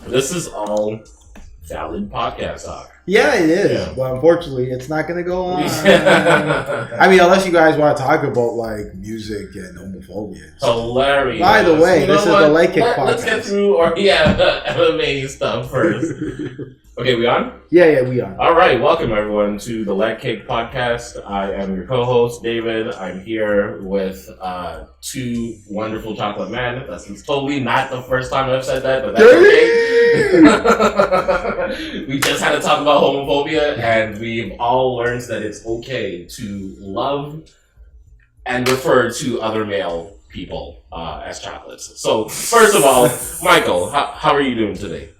This is all valid podcast talk. Yeah, it is. Yeah. But unfortunately, it's not going to go on. I mean, unless you guys want to talk about like music and homophobia. Hilarious. By the way, this is the Leg Kick podcast. Let's get through the MMA stuff first. Okay, we on? Yeah, we are. All right, welcome everyone to the Leg Kick podcast. I am your co-host, David. I'm here with two wonderful chocolate men. That's totally not the first time I've said that, but that's okay. We just had to talk about homophobia, and we've all learned that it's okay to love and refer to other male people as chocolates. So, first of all, Michael, how are you doing today?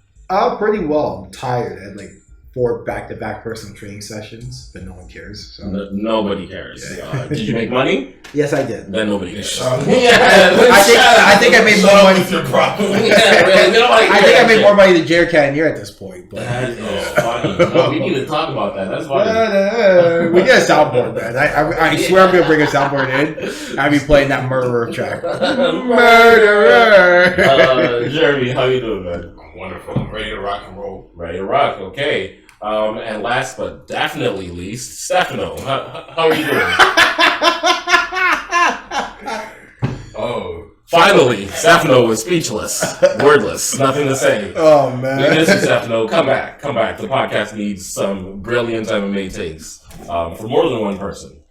Pretty well. I'm tired. I had like 4 back-to-back personal training sessions, but no one cares. So. Nobody cares. Yeah. Did you make money? Yes, I did. Then nobody cares. I think I made more money. Your problem. Yeah, really. I think I made more money than Jared Cannonier at this point. But that is funny. No, we need to talk about that. That's funny. We get a soundboard, man. I swear I'm gonna bring a soundboard in. I'll be playing that murderer track. Murderer. Jeremy, how you doing, man? Wonderful. I'm ready to rock and roll. Ready to rock. Okay. And last but definitely least, Stefano. How are you doing? Finally, Stefano was speechless, wordless, nothing to say. Oh man, we miss you, Stefano. Come back. The podcast needs some brilliant MMA takes for more than one person.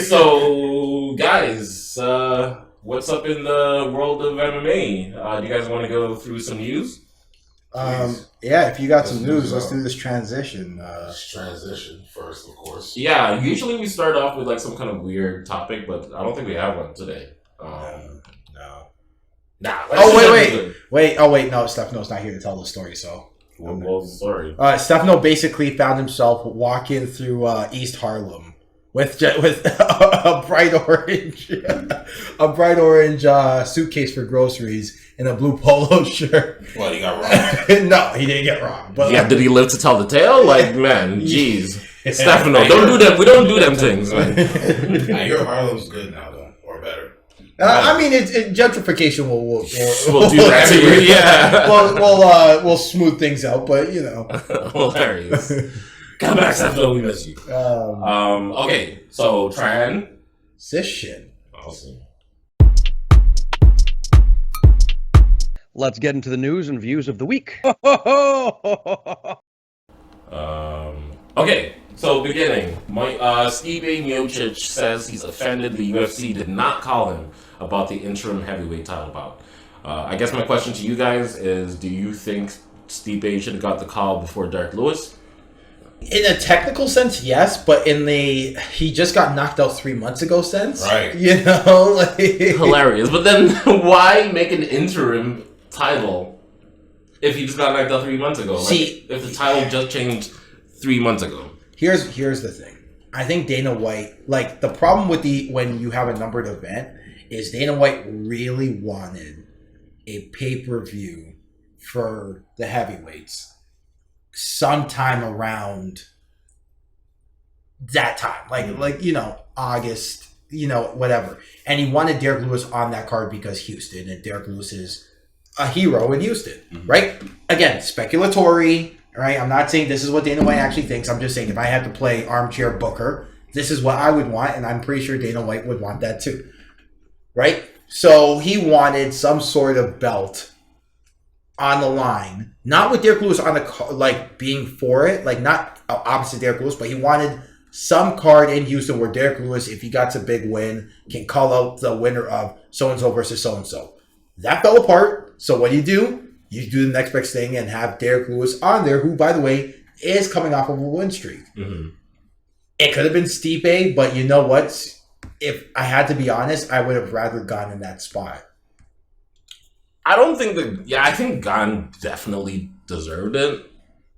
So, guys, what's up in the world of MMA? Do you guys want to go through some news? Yeah, if you got some news, let's do this transition. Transition first, of course. Yeah, usually we start off with like some kind of weird topic, but I don't think we have one today. No. Nah. Wait. Oh, wait. No, Stefano's not here to tell the story. So, what was the story? Stefano basically found himself walking through East Harlem with a bright orange suitcase for groceries and a blue polo shirt. Well, he got robbed. No, he didn't get robbed. But yeah, did he live to tell the tale? Like, man, jeez. Stefano, don't do them. We don't do them things, man. I hear Harlem's good now, though, or better. I mean, gentrification will do that to you. Yeah. We'll smooth things out, but you know, hilarious. Come back, Stefano. We miss you. Okay, so transition. Awesome. Let's get into the news and views of the week. Okay, so beginning. Stipe Miocic says he's offended the UFC did not call him about the interim heavyweight title bout. I guess my question to you guys is, do you think Stipe should have got the call before Derek Lewis? In a technical sense, yes, but he just got knocked out 3 months ago sense. Right. You know? Like, hilarious. But then why make an interim title if he just got knocked out 3 months ago? See, if the title just changed 3 months ago. Here's the thing. I think Dana White, like the problem with when you have a numbered event is Dana White really wanted a pay-per-view for the heavyweights sometime around that time. Like you know, August, you know, whatever. And he wanted Derek Lewis on that card because Houston, and Derek Lewis is a hero in Houston, right? Again, speculatory. Right, I'm not saying this is what Dana White actually thinks. I'm just saying if I had to play armchair booker, this is what I would want, and I'm pretty sure Dana White would want that too. Right? So he wanted some sort of belt on the line, not with Derek Lewis on the like being for it, like not opposite Derek Lewis, but he wanted some card in Houston where Derek Lewis, if he got a big win, can call out the winner of so and so versus so and so. That fell apart. So what do? You do the next best thing and have Derek Lewis on there, who, by the way, is coming off of a win streak. Mm-hmm. It could have been Stipe, but you know what? If I had to be honest, I would have rather gone in that spot. I don't think I think Gane definitely deserved it.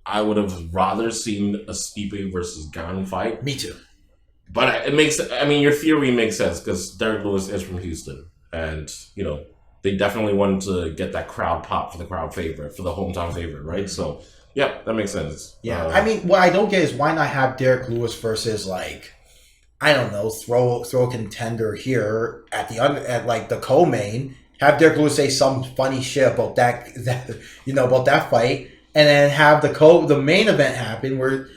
I would have rather seen a Stipe versus Gane fight. Me too. But your theory makes sense because Derek Lewis is from Houston. And, you know, they definitely wanted to get that crowd pop for the crowd favorite, for the hometown favorite, right? So, yeah, that makes sense. Yeah, I mean, what I don't get is why not have Derek Lewis versus, like, I don't know, throw a contender here at the co-main have Derek Lewis say some funny shit about that about that fight, and then have the main event happen where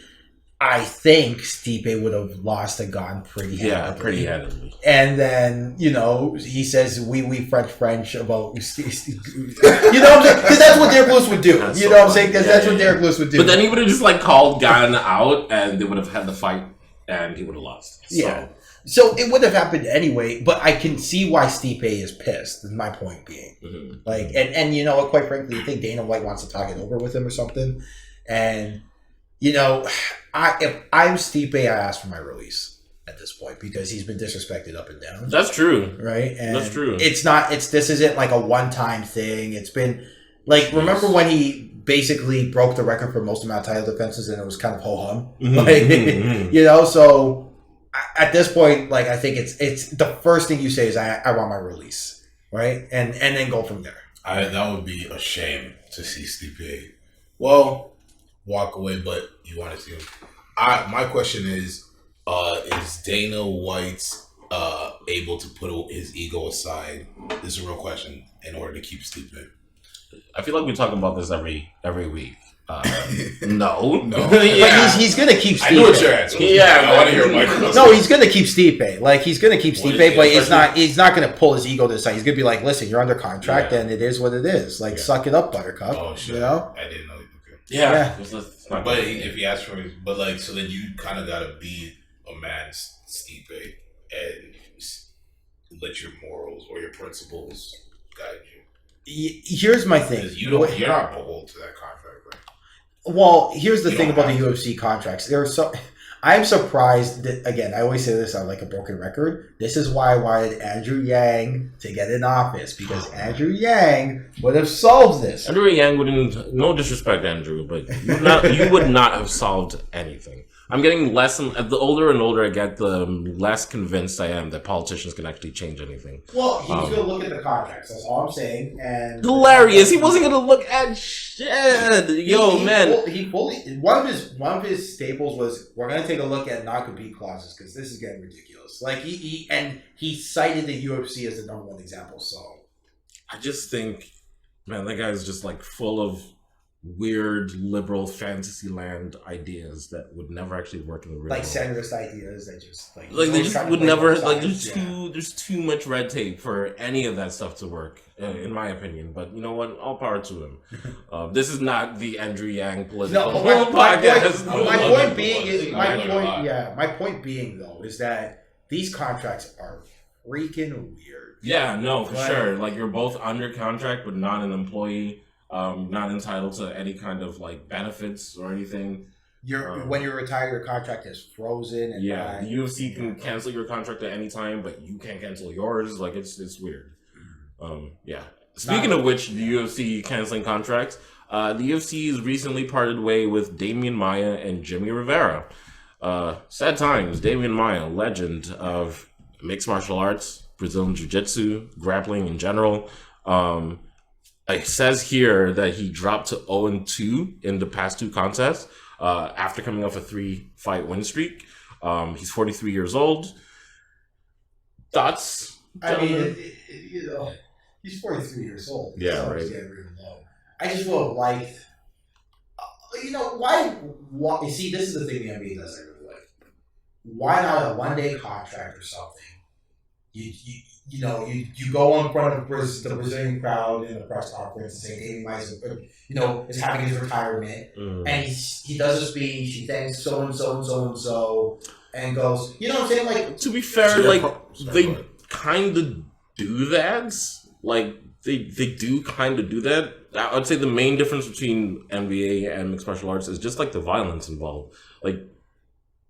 I think Stipe would have lost and gone pretty handedly. Yeah, pretty handedly. And then, he says, we French about, what I'm saying? Because that's what Derek Lewis would do. What I'm saying? Because that's what Derek Lewis would do. But then he would have just, called Gunn out, and they would have had the fight, and he would have lost. So. Yeah. So it would have happened anyway, but I can see why Stipe is pissed, is my point being. Mm-hmm. And quite frankly, I think Dana White wants to talk it over with him or something. And, if I'm Stipe, I ask for my release at this point because he's been disrespected up and down. That's true. Right? And that's true. This isn't like a one-time thing. It's been remember when he basically broke the record for most amount of title defenses and it was kind of ho-hum? Mm-hmm. So at this point, I think it's the first thing you say is I want my release. Right? And then go from there. That would be a shame to see Stipe. Well, walk away, but you want to see him. My question is Dana White able to put his ego aside? This is a real question in order to keep Stipe. I feel like we talk about this every week. No. Yeah. But he's gonna keep Stipe. I know what your answer is. Yeah, I want to hear Michael. No, he's gonna keep Stipe. He's gonna keep Stipe, but he's not gonna pull his ego to the side. He's gonna be like, listen, you're under contract, and it is what it is. Suck it up, Buttercup. Oh shit! I didn't know. Yeah. But if he asks for it, so then you kind of gotta be a man, Stipe, and let your morals or your principles guide you. Here's my thing. You're not beholden to that contract, right? Well, here's the thing about the UFC contracts. I'm surprised that, again, I always say this on a broken record. This is why I wanted Andrew Yang to get in office, because Andrew Yang would have solved this. Andrew Yang wouldn't, no disrespect, Andrew, but you would not have solved anything. I'm getting less, the older and older I get, the less convinced I am that politicians can actually change anything. Well, he was going to look at the contracts, that's all I'm saying. And hilarious, he wasn't going to look at shit. One of his staples was, we're going to take a look at non-compete clauses, because this is getting ridiculous. He cited the UFC as the number one example, so. I just think, man, that guy's just full of weird liberal fantasy land ideas that would never actually work in the real world. Centrist ideas that just they just would never there's too much red tape for any of that stuff to work, in my opinion. But you know what? All power to him. This is not the Andrew Yang political podcast. My point being though is that these contracts are freaking weird. Yeah, no, for sure. You're both under contract but not an employee. Not entitled to any kind of benefits or anything. When you're retired, your contract is frozen. And the UFC can cancel your contract at any time, but you can't cancel yours. It's weird. Speaking of which, the UFC canceling contracts, the UFC has recently parted way with Damian Maia and Jimmy Rivera. Sad times. Damian Maia, legend of mixed martial arts, Brazilian Jiu-Jitsu, grappling in general. It says here that he dropped to 0-2 in the past two contests after coming off a 3-fight win streak. He's 43 years old. Thoughts? He's 43 years old. Yeah, right. I just would have liked, why? You see, this is the thing the NBA does I really like. Why not a one-day contract or something? You go in front of the Brazilian crowd in the press conference and say Damian Maia is having his retirement, and he does a speech, he thanks so and so and so and so, and goes, you know what I'm saying? To be fair, they kind of do that. They do kind of do that. I would say the main difference between NBA and mixed martial arts is just the violence involved. An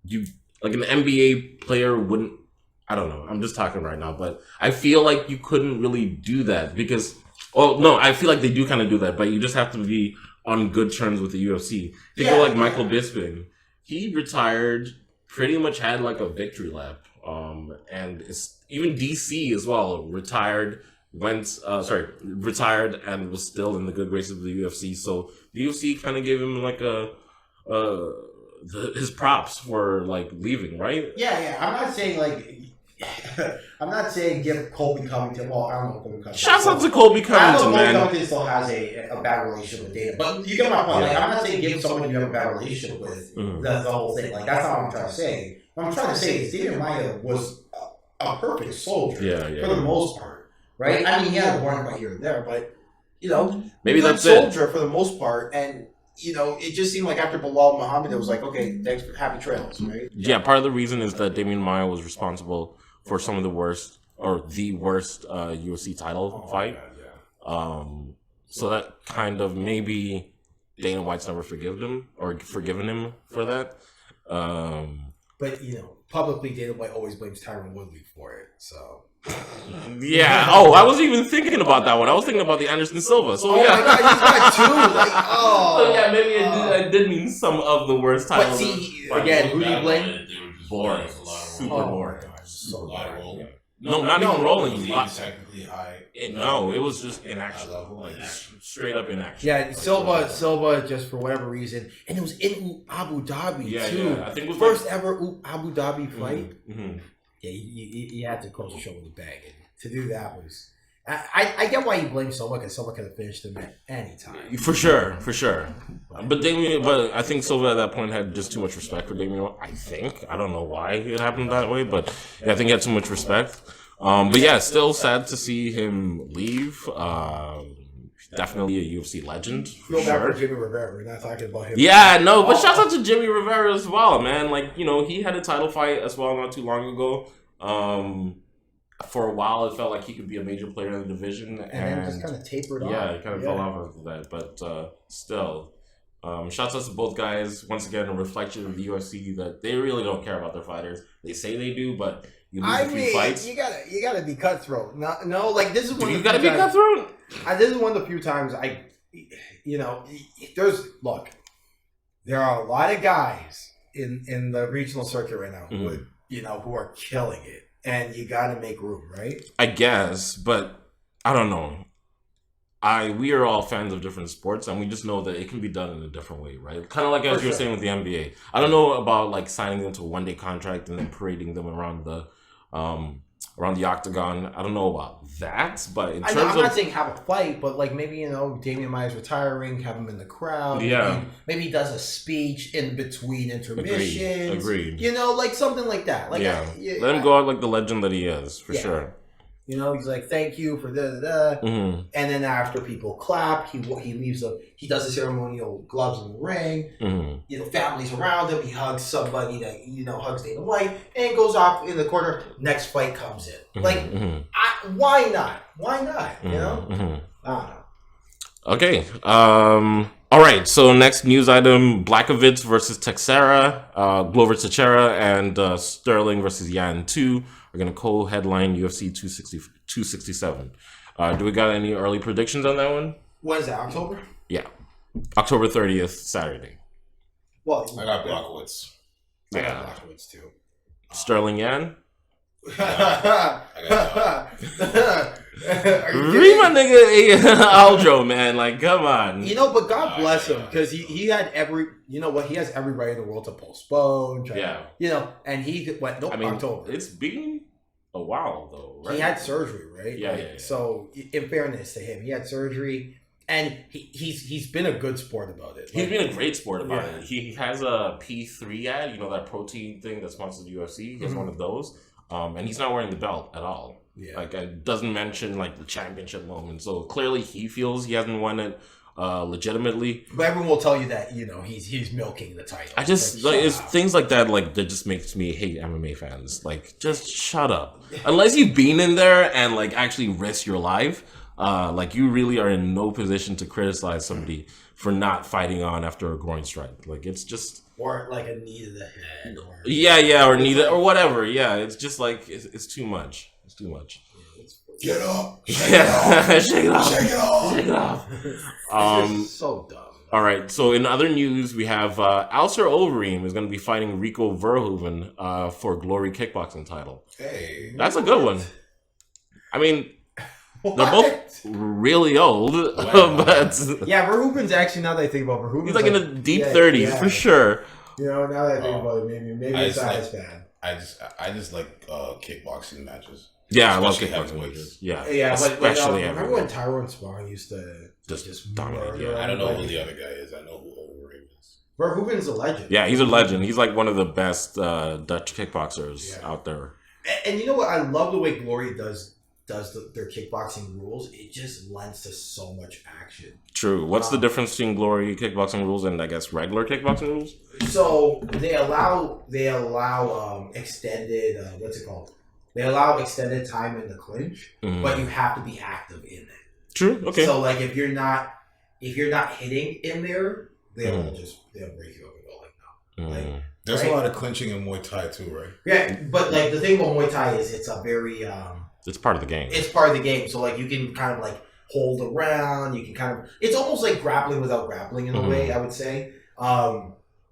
NBA player wouldn't. I don't know. I'm just talking right now, but I feel like you couldn't really do that because, I feel like they do kind of do that, but you just have to be on good terms with the UFC. People Michael Bisping, he retired, pretty much had a victory lap, and even DC as well retired and was still in the good graces of the UFC. So the UFC kind of gave him his props for leaving, right? Yeah. I'm not saying I'm not saying give Colby Covington. Well, I don't know Colby Covington. Shouts out to Colby I Covington, know man. Colby Covington still has a bad relationship with Dana, but you get my point. Like, I'm not saying give someone you have a bad relationship with the whole thing. Like, that's not what I'm trying to say. What I'm trying to say is Damian Maia was a perfect soldier for the most part, right? I mean, he had a warning by here and there, but maybe good that's soldier for the most part, and. It just seemed like after Bilal Muhammad, it was like, okay, thanks for happy trails, right? Yeah, part of the reason is that Damian Maia was responsible for some of the worst UFC title fight. So that kind of maybe Dana White's never forgiven him for that. But publicly, Dana White always blames Tryon Woodley for it. So yeah. Oh, I wasn't even thinking about that one. I was thinking about the Anderson Silva. So yeah, my God, he's got two. Like, so yeah, maybe I did mean some of the worst titles. But see, again, who do you blame? Boring, super boring. So a lot of rolling. No, not even rolling. He was technically high. It was just inaction. Like straight up inaction. Yeah, Silva, just for whatever reason, and it was in Abu Dhabi too. Yeah, I think it was first ever Abu Dhabi fight. Mm-hmm. Yeah, you had to close the show with a bang, and to do that was. I get why you blame Silva, because Silva could have finished him at any time. For sure. But I think Silva at that point had just too much respect for Damian. I don't know why it happened that way, but I think he had too much respect. But yeah, still sad to see him leave. Definitely a UFC legend. For Feel bad sure. for Jimmy Rivera. We're not talking about him. Yeah, no, but shout out to Jimmy Rivera as well, man. Like, he had a title fight as well not too long ago. For a while, it felt like he could be a major player in the division, and then just kind of tapered off. Yeah, it kind of fell off of that, but still, shouts out to both guys. Once again, a reflection of the UFC that they really don't care about their fighters. They say they do, but you lose a few fights. You gotta be cutthroat. No, like this is one. You gotta be cutthroat. This is one of the few times there are a lot of guys in the regional circuit right now who are killing it. And you got to make room, right? I guess, but I don't know. We are all fans of different sports, and we just know that it can be done in a different way, right? Kind of like as you were saying with the NBA. I don't know about like signing them to a one-day contract and then parading them around the octagon. I don't know about that, but in terms I'm not saying have a fight, but like maybe Damian Maia's retiring, have him in the crowd. Yeah, maybe he does a speech in between intermissions. Agreed. Like something like that. Like let him go out like the legend that he is for sure. He's like, thank you for and then after people clap, he leaves he does the ceremonial gloves in the ring. Families around him. He hugs somebody that hugs Dana White and goes off in the corner. Next fight comes in. Why not? I don't know. Okay. All right. So next news item: Blachowicz versus Teixeira, Glover Teixeira, and Sterling versus Yan 2 are going to co-headline UFC 267. Do we got any early predictions on that one? When is that? October? Yeah. October 30th, Saturday. Well, I got Blachowicz. I got Blachowicz too. Sterling Yan? I got Read my nigga Aljo, man. Like, come on. But God bless him, because he had he has every right in the world to postpone. And he went, October. It's been a while, though, right? He had surgery, right? Yeah. So, in fairness to him, he had surgery, and he's been a good sport about it. He's been a great sport about it. He has a P3 ad, that protein thing that sponsors the UFC. He has one of those. And he's not wearing the belt at all. Yeah. It doesn't mention the championship moment. So clearly he feels he hasn't won it legitimately. But everyone will tell you that he's milking the title. I just it's things like that that just makes me hate MMA fans. Just shut up. Unless you've been in there and actually risk your life, you really are in no position to criticize somebody for not fighting on after a groin strike. It's just. Or a knee to the head. Or knee to, or whatever. Yeah, it's just it's too much. It's too much. Get up. Shake it off. It's so dumb. All right. So in other news, we have Alistair Overeem is going to be fighting Rico Verhoeven for Glory Kickboxing title. Hey, that's a good one. I mean, they're both really old, but Verhoeven's actually, now that I think about Verhoeven's, he's in the deep 30s for sure. Now that I think about it, maybe it's not as bad. I just like kickboxing matches. Yeah, I love Especially kickboxing heavyweights. matches. Yeah, Yeah, but especially remember when Tyrone Spong used to just dominate. murder Yeah, I don't know who everybody? the other guy is. I know who Overeem is. Verhoeven's a legend. yeah, he's a legend. He's like one of the best Dutch kickboxers out there. And you know what? I love the way Glory does their kickboxing rules. It just lends to so much action. True. What's the difference between Glory kickboxing rules and I guess regular kickboxing rules? So they allow extended what's it called? They allow extended time in the clinch, but you have to be active in it. True. Okay. So like if you're not hitting in there, they'll break you up and go like no. Like, there's a lot of clinching in Muay Thai too, right? Yeah, but like the thing about Muay Thai is it's a very it's part of the game. It's part of the game. So like you can kind of like hold around. You can kind of it's almost like grappling without grappling in a way. I would say.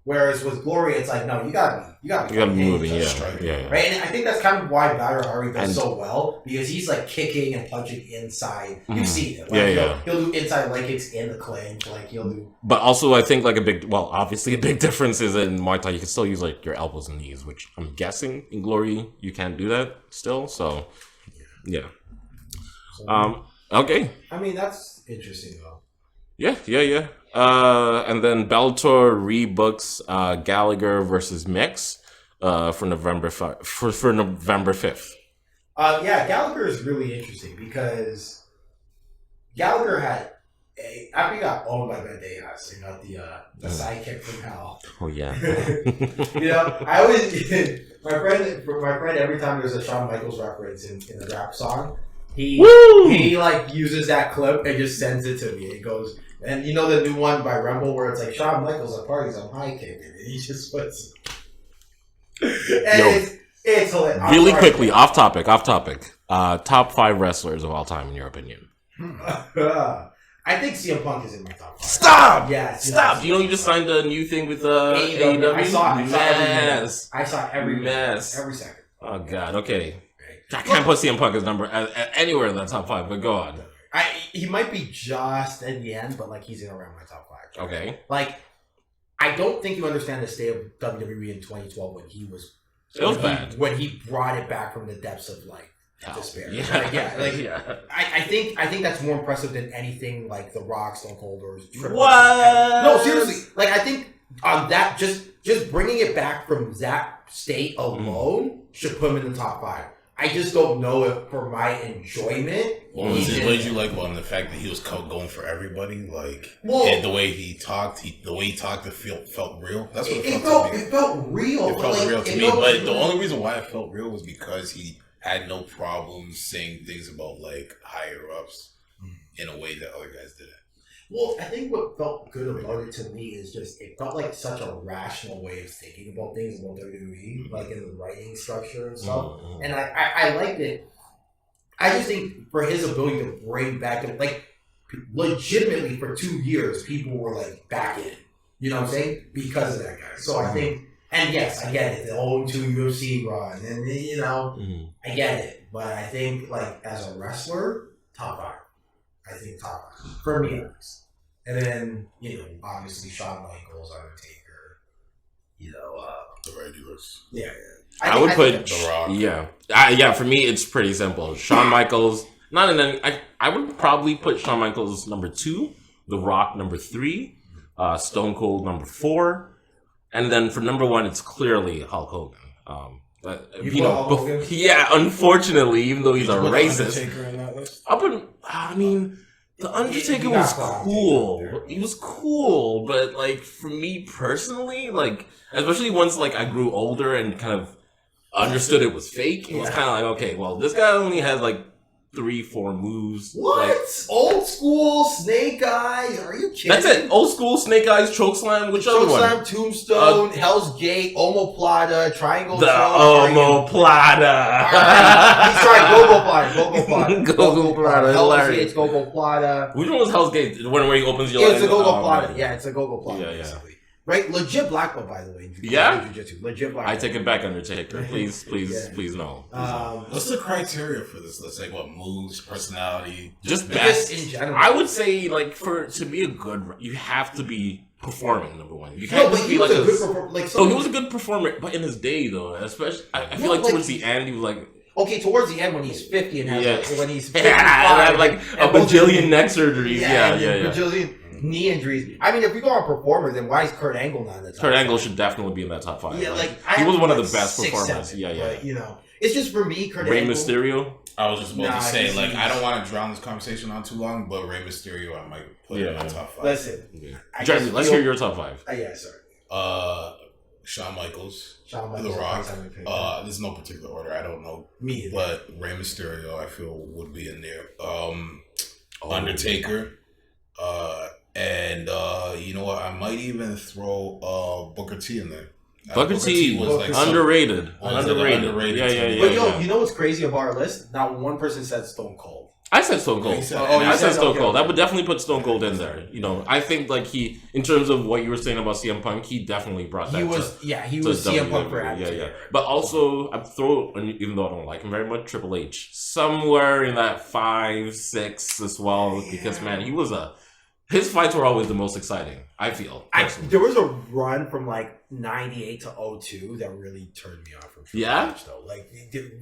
Whereas with Glory, it's like no, you gotta be moving, yeah. Right, and I think that's kind of why Bader Hari does so well because he's like kicking and punching inside. You've seen it, like, He'll do inside leg kicks in the clinch, like he'll do. But also, I think like obviously a big difference is in Muay Thai you can still use like your elbows and knees, which I'm guessing in Glory you can't do that still. So, yeah. Okay. I mean that's interesting though. Yeah. And then Bellator rebooks Gallagher versus Mix for November 5th. Yeah, Gallagher is really interesting because Gallagher had after he got owned by Bandejas and got the sidekick from hell. Oh yeah. You know, I always my friend every time there's a Shawn Michaels reference in the rap song, he like uses that clip and just sends it to me. It goes. And you know the new one by Rumble where it's like Shawn Michaels at parties, I'm high kicking, and he just puts. And it's hilarious. Really quickly, off topic. Top 5 wrestlers of all time, in your opinion? I think CM Punk is in my top 5. Stop! Yeah, stop! You know you just signed a new thing with AEW. I saw it. I saw every mess. Every second. Oh god. Okay. I can't put CM Punk as number anywhere in that top 5, but go on. He might be just in the end, but like he's in around my top 5. Okay. Like, I don't think you understand the state of WWE in 2012 when he was. It was bad when he brought it back from the depths of like despair. Yeah. I think that's more impressive than anything like The Rock, Stone Cold, or Triple H. What? No, seriously. Like I think on that, just bringing it back from that state alone should put him in the top 5. I just don't know if for my enjoyment. What did you like about the fact that he was going for everybody? Like, and the way he talked, it felt real. That's what it felt to me. It felt real. It felt real to me. But the only reason why it felt real was because he had no problem saying things about like higher ups in a way that other guys didn't. Well, I think what felt good about it to me is just it felt like such a rational way of thinking about things about WWE, like in the writing structure and stuff. And I liked it. I just think for his ability to bring back, like, legitimately for 2 years, people were like back in. You know what I'm saying? Because of that guy. So I think, and yes, I get it. The 0-2 UFC run, and you know, I get it. But I think, like, as a wrestler, top 5. I think top 5 for me, at least. And then, you know, obviously Shawn Michaels, Undertaker, you know, the regulars. Yeah. I would put The Rock. Yeah, for me it's pretty simple. Shawn Michaels, I would probably put Shawn Michaels number 2, The Rock number 3, Stone Cold number 4, and then for number 1 it's clearly Hulk Hogan. Yeah, unfortunately, even though he's a racist. The Undertaker was cool. He was cool, but like for me personally, like especially once like I grew older and kind of understood it was fake, it was kind of like, okay, well, this guy only has like 3-4 moves. What? Like, old school Snake Eyes? Are you kidding? That's it. Old school Snake Eyes, Chokeslam. Which other one? Chokeslam, Tombstone, Hell's Gate, Omoplata, Triangle. The Omoplata. He's trying Gogoplata. Gogoplata. Hell's Gate's Gogoplata. Which one was Hell's Gate? The one where he opens your legs? It's a Gogoplata. Yeah, it's a Gogoplata. Yeah. Basically. Right? Legit black belt, by the way. Yeah? Legit black belt. I take it back, Undertaker. Please no. What's the criteria for this? Let's say what moves, personality, just best in general. I would say like to be a good, you have to be performing. Number one, you No, can't but just he be was like a good performer. Like, So he was a good performer, but in his day though, especially I feel like towards the end he was like. Okay, towards the end when he's 50 and has when he's 55, yeah, like a bajillion neck surgeries. Yeah. Bajillion knee injuries. I mean, if we go on performers, then why is Kurt Angle not in the top Kurt Angle 5? should definitely be in that top 5. Yeah, like he was one of the like best 6, performers. 7, Yeah. But, you know, it's just for me, Kurt Rey Angle. Mysterio. I was just about to say, he's- like, I don't want to drown this conversation on too long, but Rey Mysterio, I might put in my top 5. Listen, Jeremy, let's hear your top 5. Yeah, sorry. Shawn Michaels, Shawn The Michaels. Rock. There's no particular order. I don't know. Me either. But Rey Mysterio, I feel, would be in there. Undertaker. And you know what? I might even throw Booker T in there. Booker T was like underrated. Underrated. Yeah. But yo, you know what's crazy about our list? Not one person said Stone Cold. I said Stone Cold. You said- I said Stone okay. Cold. I would definitely put Stone Cold in there. You know, I think like he, in terms of what you were saying about CM Punk, he definitely brought that. He was CM Punk for attitude. Yeah. But also, I throw, even though I don't like him very much, Triple H somewhere in that 5, 6 as well. Because man, his fights were always the most exciting. I feel. There was a run from like 98 to 02 that really turned me off from Triple H, though. Like,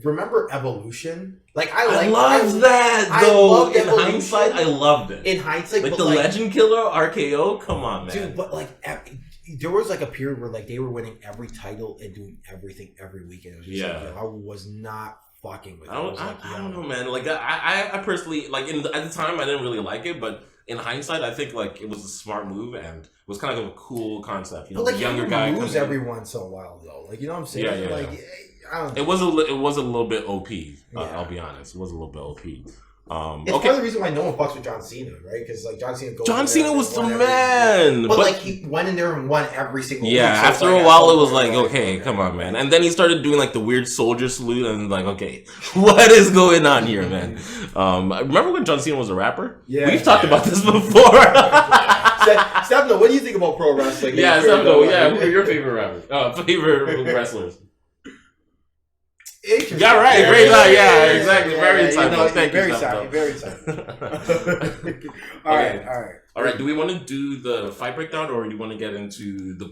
remember Evolution? Like, I loved that I though. loved In Evolution. hindsight, I loved it. In hindsight, like but the Legend Killer RKO. Come on, man. dude. But like, there was like a period where like they were winning every title and doing everything every weekend. It was just like, I was not fucking with it. I don't know, man. Like I personally like at the time I didn't really like it, but in hindsight, I think like it was a smart move and it was kind of a cool concept. You know, but like the younger guy lose every once in a while though. Like, you know what I'm saying? Yeah. Like, I don't know. It was a little bit OP. I'll be honest. It was a little bit OP. It's part of the reason why no one fucks with John Cena, right? Because like John Cena was the man, but like he went in there and won every single. Yeah, week, so after a while it was like, okay, come on, man. And then he started doing like the weird soldier salute, and like, okay, what is going on here, man? Remember when John Cena was a rapper? Yeah, we've talked about this before. Stefano, what do you think about pro wrestling? Yeah, Stefano. Yeah, who are your favorite rappers? Favorite wrestlers? Yeah, right. Great job. Yeah, exactly. Very insightful. Thank you, Stefano. Very insightful. All right. Do we want to do the fight breakdown, or do you want to get into the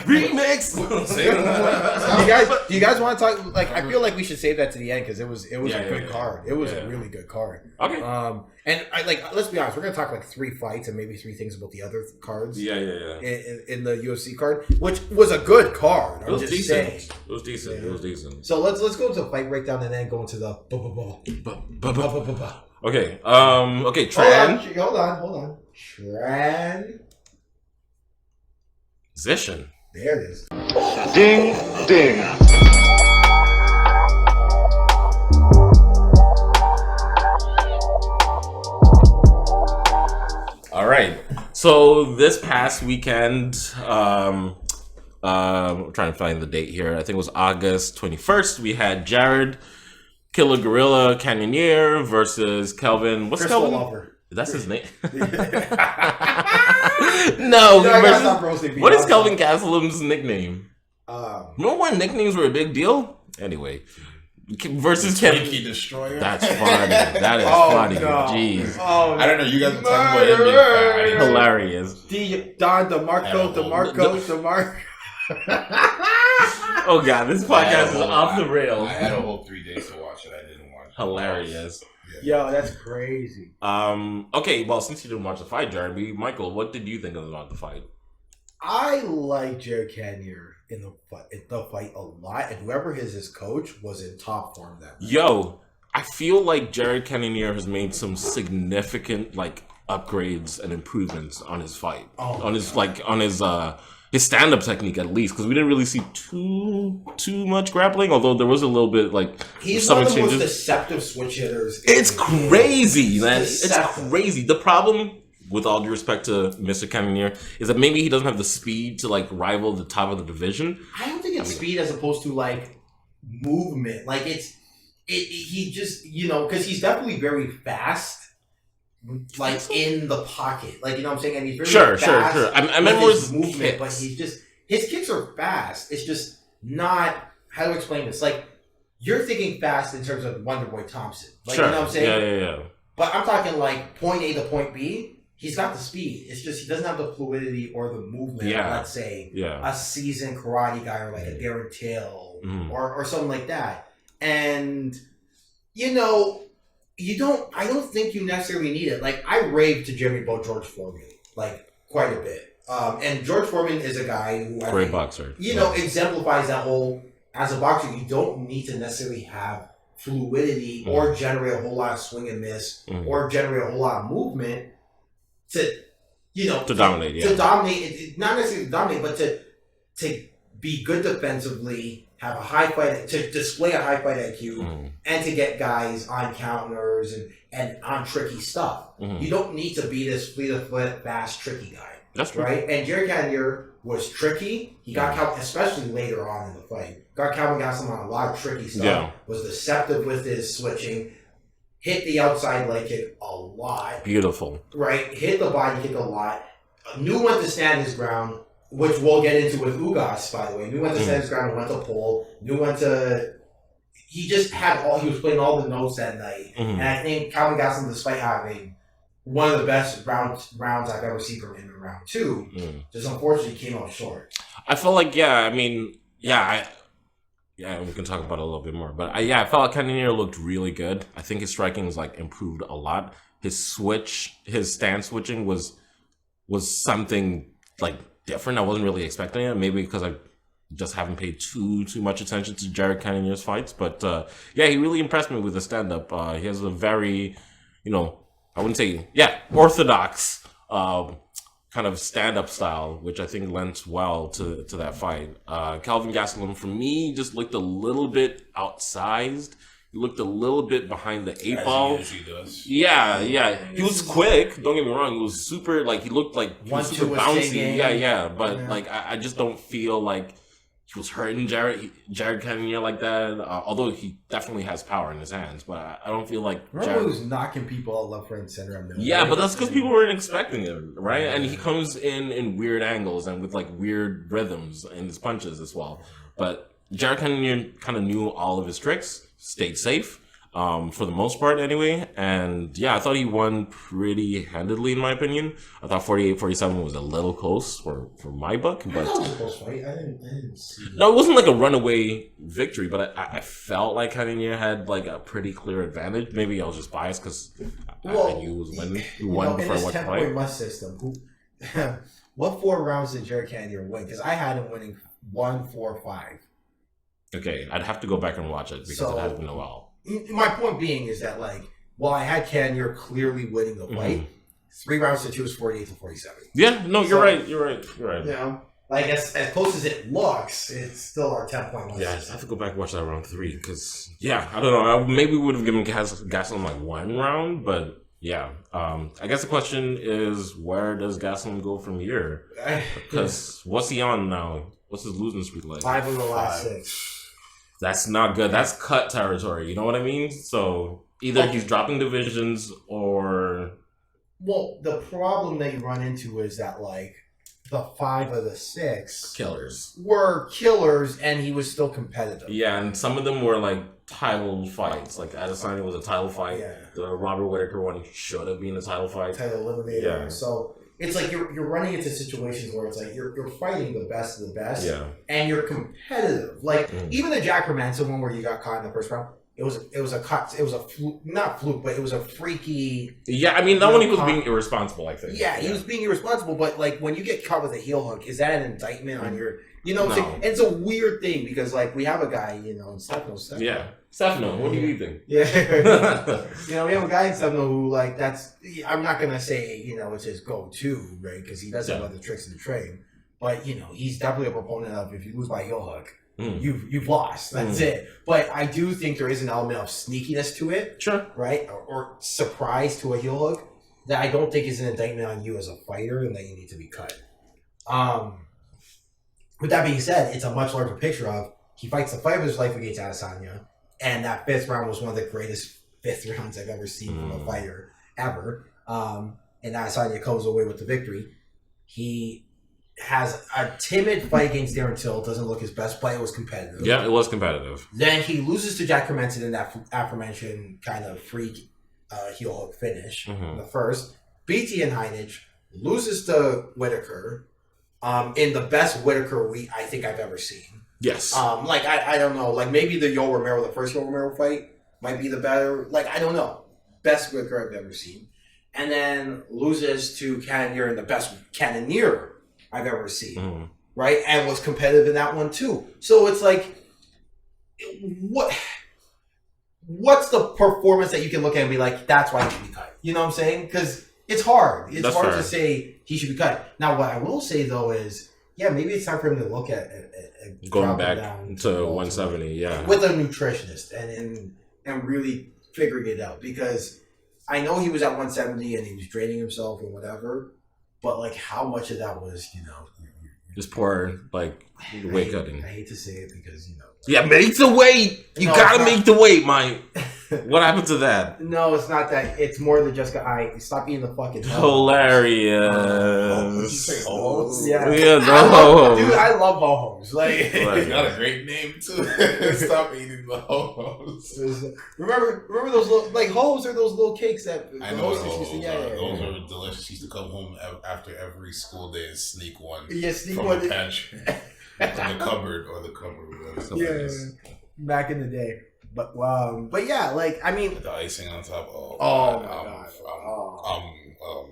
remix? Do you guys want to talk? Like, I feel like we should save that to the end because it was a good card. It was a really good card. Okay. And I let's be honest, we're gonna talk like 3 fights and maybe 3 things about the other cards. Yeah. In the UFC card, which was a good card. It was just decent. saying. It was decent. Yeah. It was decent. So let's go into the fight breakdown and then go into the. Okay. Okay. Tran. Hold on. Transition. There it is. Ding, ding. All right. So this past weekend, I'm trying to find the date here. I think it was August 21st. We had Jared Killer Gorilla Cannonier versus Kelvin. What's Crystal Kelvin? Lover. That's his name. No, What is Kelvin Gastelum's nickname? Remember when nicknames were a big deal? Anyway, versus Kevin. Twinkie Destroyer. That's funny. That is funny. No. Jeez. I don't know. You guys are talking about NBA. Hilarious. Don DeMarco. Oh god, this podcast is off the rails. I had a whole 3 days to watch it. I didn't watch it. Hilarious. Yo, that's crazy. Okay, well, since you didn't watch the fight, Jeremy, Michael, what did you think about the fight? I like Jared Cannonier in the fight a lot, and whoever his coach was in top form that night. Yo, I feel like Jared Cannonier has made some significant upgrades and improvements on his fight. On his stand-up technique, at least, because we didn't really see too much grappling, although there was a little bit he's some one of the most exchanges. deceptive switch hitters. It's crazy, man. Deceptive. It's crazy. The problem, with all due respect to Mr. Cannonier, is that maybe he doesn't have the speed to rival the top of the division. I don't think it's speed as opposed to movement. He just because he's definitely very fast. In the pocket, you know what I'm saying, and he's very fast. Sure. I meant more his movement, kicks. but his kicks are fast. It's just not how to explain this. You're thinking fast in terms of Wonderboy Thompson, sure. You know what I'm saying? Yeah. But I'm talking point A to point B. he's got the speed. It's just he doesn't have the fluidity or the movement. Yeah. Let's say Yeah. a seasoned karate guy or like a Darren Till or something like that. And you know, I don't think you necessarily need it. Like I raved to Jimmy about George Foreman like quite a bit. And George Foreman is a guy who I Great think, boxer. you know, exemplifies that whole. As a boxer, you don't need to necessarily have fluidity or generate a whole lot of swing and miss or generate a whole lot of movement to, you know, To dominate. to dominate. Not necessarily to dominate, but to be good defensively, have a high fight, to display a high fight IQ, and to get guys on counters and on tricky stuff. You don't need to be this fleet of foot, fast, tricky guy. That's true. Right? And Jared Cannonier was tricky. He got especially later on in the fight. Got Calvin Gastelum on a lot of tricky stuff. Yeah. Was deceptive with his switching. Hit the outside leg kick a lot. Beautiful. Right? Hit the body kick a lot. Knew when to stand his ground, which we'll get into with Ugas, by the way. Knew when to stand his ground and when to pull. Knew when to... He just had he was playing all the notes that night. And I think Calvin Gastelum, despite having one of the best rounds I've ever seen from him in round 2, just unfortunately came out short. I felt like, we can talk about it a little bit more. But I felt like Cannonier looked really good. I think his striking was like improved a lot. His stance switching was something like different. I wasn't really expecting it. Maybe because I just haven't paid too much attention to Jared Cannonier's fights. But he really impressed me with the stand up. He has a very, I wouldn't say, orthodox kind of stand-up style, which I think lends well to that fight. Calvin Gastelum, for me, just looked a little bit outsized. He looked a little bit behind the 8-ball. As he does. Yeah. He was quick. Don't get me wrong. He was super, he looked like he was super bouncy. But, I just don't feel like he was hurting Jared Cannonier like that. Although he definitely has power in his hands, but I don't feel like Remember he was knocking people out left, right, and center. But that's because people weren't expecting it, right? And he comes in weird angles and with weird rhythms in his punches as well. But Jared Cannonier kind of knew all of his tricks, stayed safe. For the most part anyway. And I thought he won pretty handedly in my opinion. I thought 48-47 was a little close for my book. But that was a close fight. I didn't see that. No, it wasn't like a runaway victory, but I felt like Cannonier had a pretty clear advantage. Maybe I was just biased because I knew he was winning. He won before I watched the fight. In this 10-point must system, what 4 rounds did Jared Cannonier win? Because I had him winning 1, 4, 5. Okay, I'd have to go back and watch it because it has been a while. My point being is that, while I had Cannonier clearly winning the fight, 3 rounds to 2 is 48-47. Yeah, no, you're right. You're right. As close as it looks, it's still our 10-point win. Yeah, I just have to go back and watch that round 3 because, I don't know. I maybe would have given Gastelum 1 round, but I guess the question is, where does Gastelum go from here? Because what's he on now? What's his losing streak like? 5 of the last 6. That's not good. That's cut territory. You know what I mean? So either he's dropping divisions or... Well, the problem that you run into is that, the 5 of the 6... Killers. Were killers, and he was still competitive. Yeah, and some of them were, title fights. Adesanya was a title fight. Yeah. The Robert Whittaker one should have been a title fight. Title eliminator. Yeah. So... It's you're running into situations where it's you're fighting the best of the best, and you're competitive. Even the Jack Hermanson one where you got caught in the first round, it was a cut. It was a not fluke, but it was a freaky. Yeah, I mean that one he was being irresponsible. I think. Yeah, he was being irresponsible. But when you get caught with a heel hook, is that an indictment on your? No. It's a weird thing because we have a guy, Stefano. Yeah. Stefano, what do you think? Yeah. We have a guy in Stefano who, that's... I'm not going to say, it's his go-to, right? Because he does have other tricks in the trade. But, he's definitely a proponent of if you lose by heel hook, you've lost. That's it. But I do think there is an element of sneakiness to it. Sure. Right? Or surprise to a heel hook that I don't think is an indictment on you as a fighter and that you need to be cut. With that being said, it's a much larger picture of he fights the fight of his life against Adesanya. And that 5th round was one of the greatest 5th rounds I've ever seen from a fighter ever. And Adesanya comes away with the victory. He has a timid fight against Darren Till. Doesn't look his best, but it was competitive. Yeah, it was competitive. Then he loses to Jack Hermanson in that aforementioned kind of freak heel hook finish in the first. beats Ian Heinich, loses to Whitaker, in the best Whitaker I think I've ever seen. Yes. Like I don't know, like maybe the Yoel Romero, the first Yoel Romero fight might be the better. Like I don't know, best Whitaker I've ever seen, and then loses to Cannonier in the best Cannonier I've ever seen, right? And was competitive in that one too. So it's like, what's the performance that you can look at and be like, that's why he should be cut? You know what I'm saying? Because it's hard. It's hard to say he should be cut. Now, what I will say though is, yeah, maybe it's time for him to look at going back to 170, yeah, with a nutritionist and really figuring it out, because I know he was at 170 and he was draining himself and whatever, but like how much of that was, you know, just poor like weight cutting. I hate to say it because, you know, yeah, make the weight. You gotta make the weight, Mike. What happened to that? No, it's not that. It's more than just stop eating the fucking hilarious. Did you say ho-hos? Yeah, the ho-hos. Dude, I love ho-hos. Like, it's got a great name too. Stop eating the ho-hos. Remember those little, like, ho-hos are those little cakes that I know the hostess used to. those are delicious. She used to come home after every school day and sneak one. Yeah, sneak from one the pantry, from the cupboard or the cupboard. Yeah, back in the day. But yeah, like I mean, the icing on top. Oh my god. Oh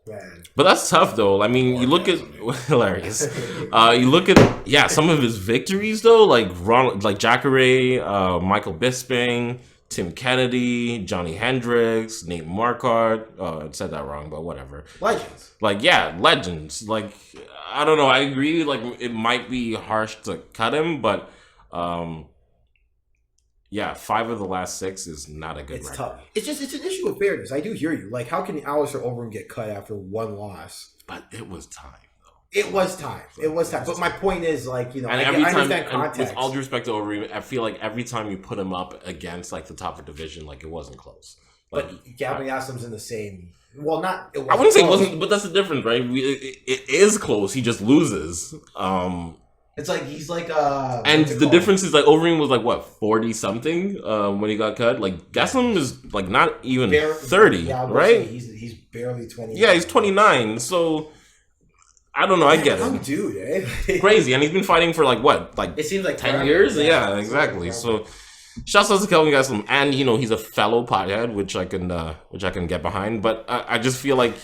man. But that's tough though. I mean, you look at hilarious. You look at some of his victories though, like Jacare, Michael Bisping, Tim Kennedy, Johnny Hendricks, Nate Marquardt. I said that wrong, but whatever. Legends. Like, yeah, legends. Like, I don't know. I agree. Like, it might be harsh to cut him, but yeah, 5 of the last 6 is not a good record. Tough. It's an issue of fairness. I do hear you. Like, how can Alistair Overeem get cut after 1 loss? But it was time, though. It was time. But my point is, like, you know, and I understand context. With all due respect to Overeem, I feel like every time you put him up against, like, the top of the division, like, it wasn't close. Like, but Gavin Yassem's in the same... Well, not... I wouldn't say it wasn't, but that's the difference, right? It is close. He just loses. It's like he's like and the difference is like Overeem was like what 40 something when he got cut. Like Gastelum is like not even 30, right? He's barely 20. Yeah, he's 29. So I don't know. I get it, dude. Eh? Crazy, and he's been fighting for like what, like it seems like 10 years. Yeah, exactly. So shouts out to Kelvin Gastelum, and you know he's a fellow pothead, which I can get behind. But I just feel like,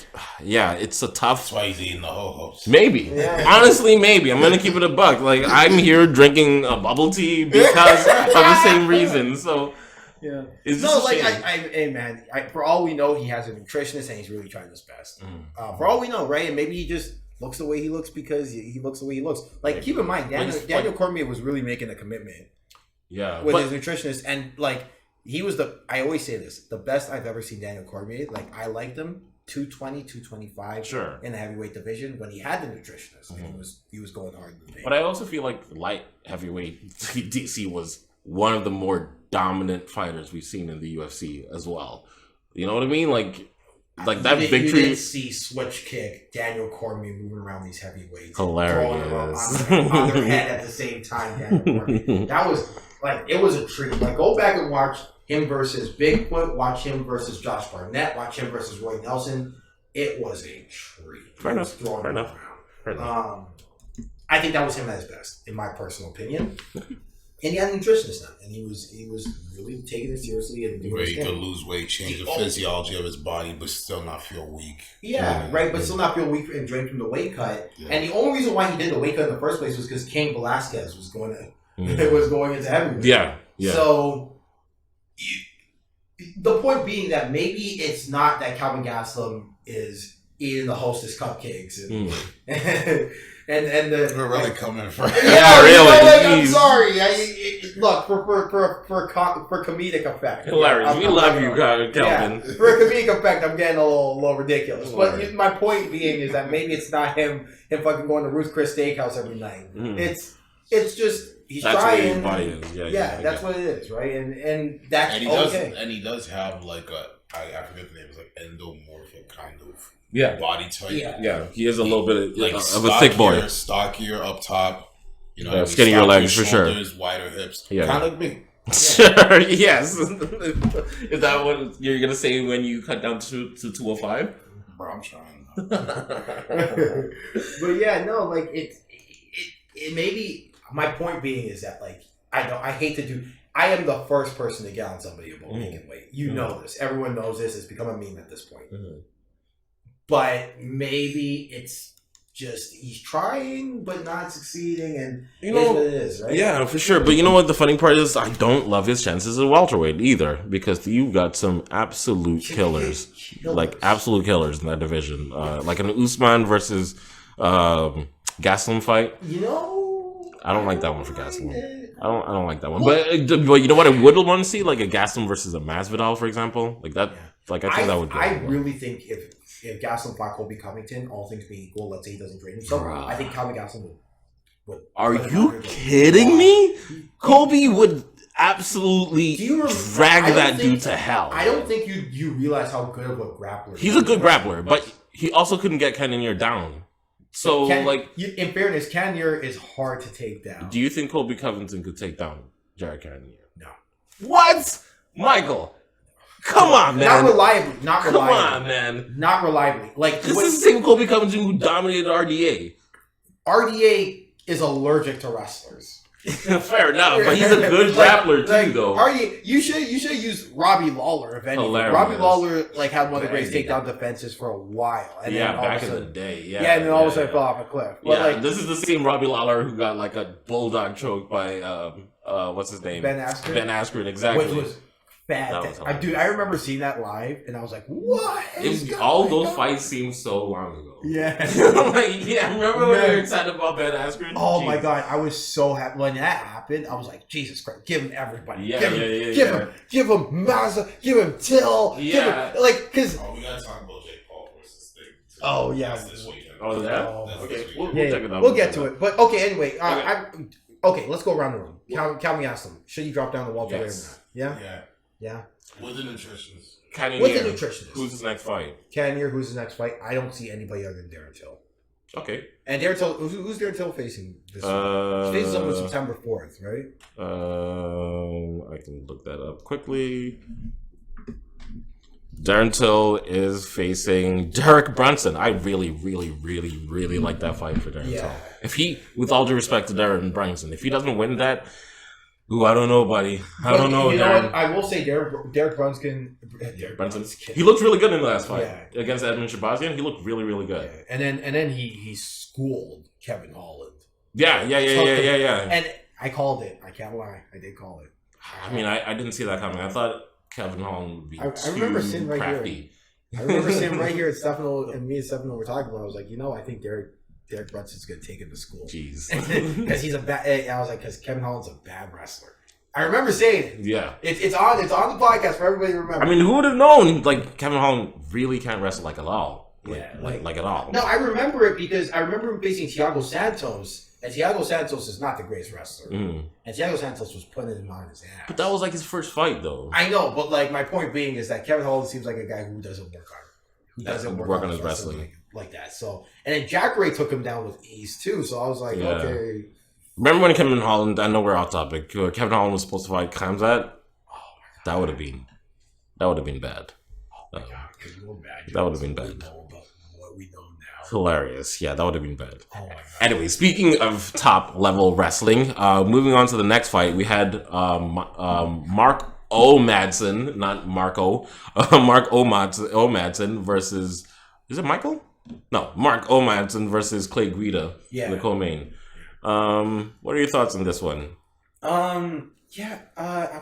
yeah, it's a tough. That's why he's eating the ho-hos. Maybe, honestly, maybe I'm gonna keep it a buck. Like I'm here drinking a bubble tea because of the same reason. So yeah, it's no, like hey man, for all we know, he has a nutritionist and he's really trying his best. For all we know, right? And maybe he just looks the way he looks because he looks the way he looks. Like keep in mind, Daniel Cormier was really making a commitment. Yeah, with his nutritionist, and like he was I always say this, the best I've ever seen Daniel Cormier. Like I liked him 220, 225 sure in the heavyweight division when he had the nutritionist. He was going hard in the But I also feel like light heavyweight DC was one of the more dominant fighters we've seen in the UFC as well. You know what I mean? Like that victory. You didn't see switch kick Daniel Cormier moving around these heavyweights, hilarious on their head at the same time. Daniel Cormier. That was. Like, it was a treat. Like, go back and watch him versus Bigfoot, watch him versus Josh Barnett, watch him versus Roy Nelson. It was a treat. Fair enough. I think that was him at his best, in my personal opinion. And he had a nutritionist now, and he was really taking it seriously. And where he could lose weight, change the physiology of his body, but still not feel weak. Yeah, right, but still not feel weak and drained from the weight cut. Yeah. And the only reason why he did the weight cut in the first place was because Cain Velasquez was going to... It was going into heavyweight. Yeah. So the point being that maybe it's not that Calvin Gastelum is eating the Hostess cupcakes and we're really coming for. Yeah, really. I'm sorry. Look for comedic effect. Hilarious. We love you, Calvin. Yeah, for a comedic effect, I'm getting a little ridiculous. But my point being is that maybe it's not him fucking going to Ruth Chris Steakhouse every night. It's just. He's that's trying. What his body is. Yeah, that's what it is, right? And that's okay. And he does have like I forget the name. It's like endomorphic kind of body type. Yeah. He is a little bit like of a thick boy, stockier up top. You know, skinnier legs for sure. Wider hips. Yeah, kind of like me. Sure. Yes. Is that what you're gonna say when you cut down to 205? Bro, I'm trying. But yeah, no, like it maybe my point being is that like I hate to do. I am the first person to get on somebody about making weight. You know this. Everyone knows this. It's become a meme at this point. But maybe it's just he's trying but not succeeding, and you know what it is, right? Yeah, for sure. But you know what? The funny part is, I don't love his chances at welterweight either, because you've got some absolute killers, like absolute killers in that division, like an Usman versus Gastelum fight. You know, I don't like that one for Gastelum. I don't like that one. But you know what? I would want to see like a Gastelum versus a Masvidal, for example, like that. Like I think that would. I really think if Gastelum fought Colby Covington, all things being equal, let's say he doesn't train himself, I think Colby Gastelum would. Are you kidding me? Colby would absolutely drag that dude to hell. I don't think you realize how good of a grappler. He's a good grappler, but he also couldn't get Cannonier down. So, in fairness, Cannonier is hard to take down. Do you think Colby Covington could take down Jared Cannonier? No. What? Michael, come on, man. Not reliably. Come on, man. Not reliably. Like this is the same Colby Covington who dominated RDA. RDA is allergic to wrestlers. Fair enough, but he's a good grappler too, though. RDA, you should use Robbie Lawler if anything. Hilarious. Robbie Lawler had one of the greatest takedown defenses for a while. And yeah, then back in the day. Yeah, and then all of a sudden fell off a cliff. But this is the same Robbie Lawler who got like a bulldog choke by what's his name? Ben Askren. Ben Askren, exactly. Which was fantastic. I remember seeing that live, and I was like, "What?" All those fights seem so long ago. Yeah, remember when we were excited about Ben Askren? Oh my god, I was so happy when that happened. I was like, Jesus Christ, give him everybody. Give him Mazza, give him Till. Yeah, give him, because we gotta talk about Jake Paul versus Thing. Oh yeah, that's this weekend. Oh yeah. Okay, we'll check it out. We'll get to it. But okay, anyway, okay, let's go around the room. Calvin Gastelum, should he drop down the welterweight or not? Yeah. With the nutritionist. Who's his next fight? Cannonier, who's his next fight? I don't see anybody other than Darren Till. Okay. And Darren Till, who's Darren Till facing this week? He faces someone September 4th, right? I can look that up quickly. Darren Till is facing Derek Brunson. I really, really, really, really like that fight for Darren Till. If he, with all due respect to Darren Brunson, if he doesn't win that, I don't know, buddy. I don't know. You know what? I will say Derek Brunson. He looked really good in the last fight against Edmund Shabazian. He looked really, really good. Yeah. And then he schooled Kevin Holland. Yeah. And I called it. I can't lie. I did call it. I mean, I didn't see that coming. I thought Kevin Holland would be I remember sitting right crafty. Here. I remember sitting right here at Stefano, and me and Stefano were talking about it. I was like, I think Derek Brunson's going to take him to school. Jeez. Because he's a bad... I was like, because Kevin Holland's a bad wrestler. I remember saying it. Yeah. It's on the podcast for everybody to remember. I mean, who would have known? Like, Kevin Holland really can't wrestle like at all. Like at all. No, I remember it because I remember him facing Thiago Santos, and Thiago Santos is not the greatest wrestler. And Thiago Santos was putting him on his ass. But that was like his first fight, though. I know, but like my point being is that Kevin Holland seems like a guy who doesn't work hard. Who doesn't work on his wrestling. Like that. So, and then Jack Ray took him down with ease too. So I was like, okay. Remember when Kevin Holland? I know we're off topic. Kevin Holland was supposed to fight Khamzat. Oh my God. That would have been bad. Oh my God, that would have been bad. What we know now. Hilarious. Yeah, that would have been bad. Oh my God. Anyway, speaking of top level wrestling, moving on to the next fight, we had Mark O. Madsen, not Marco. Mark O. Madsen versus. Is it Michael? No, Mark O. Madsen versus Clay Guida. Yeah. The co-main. What are your thoughts on this one? I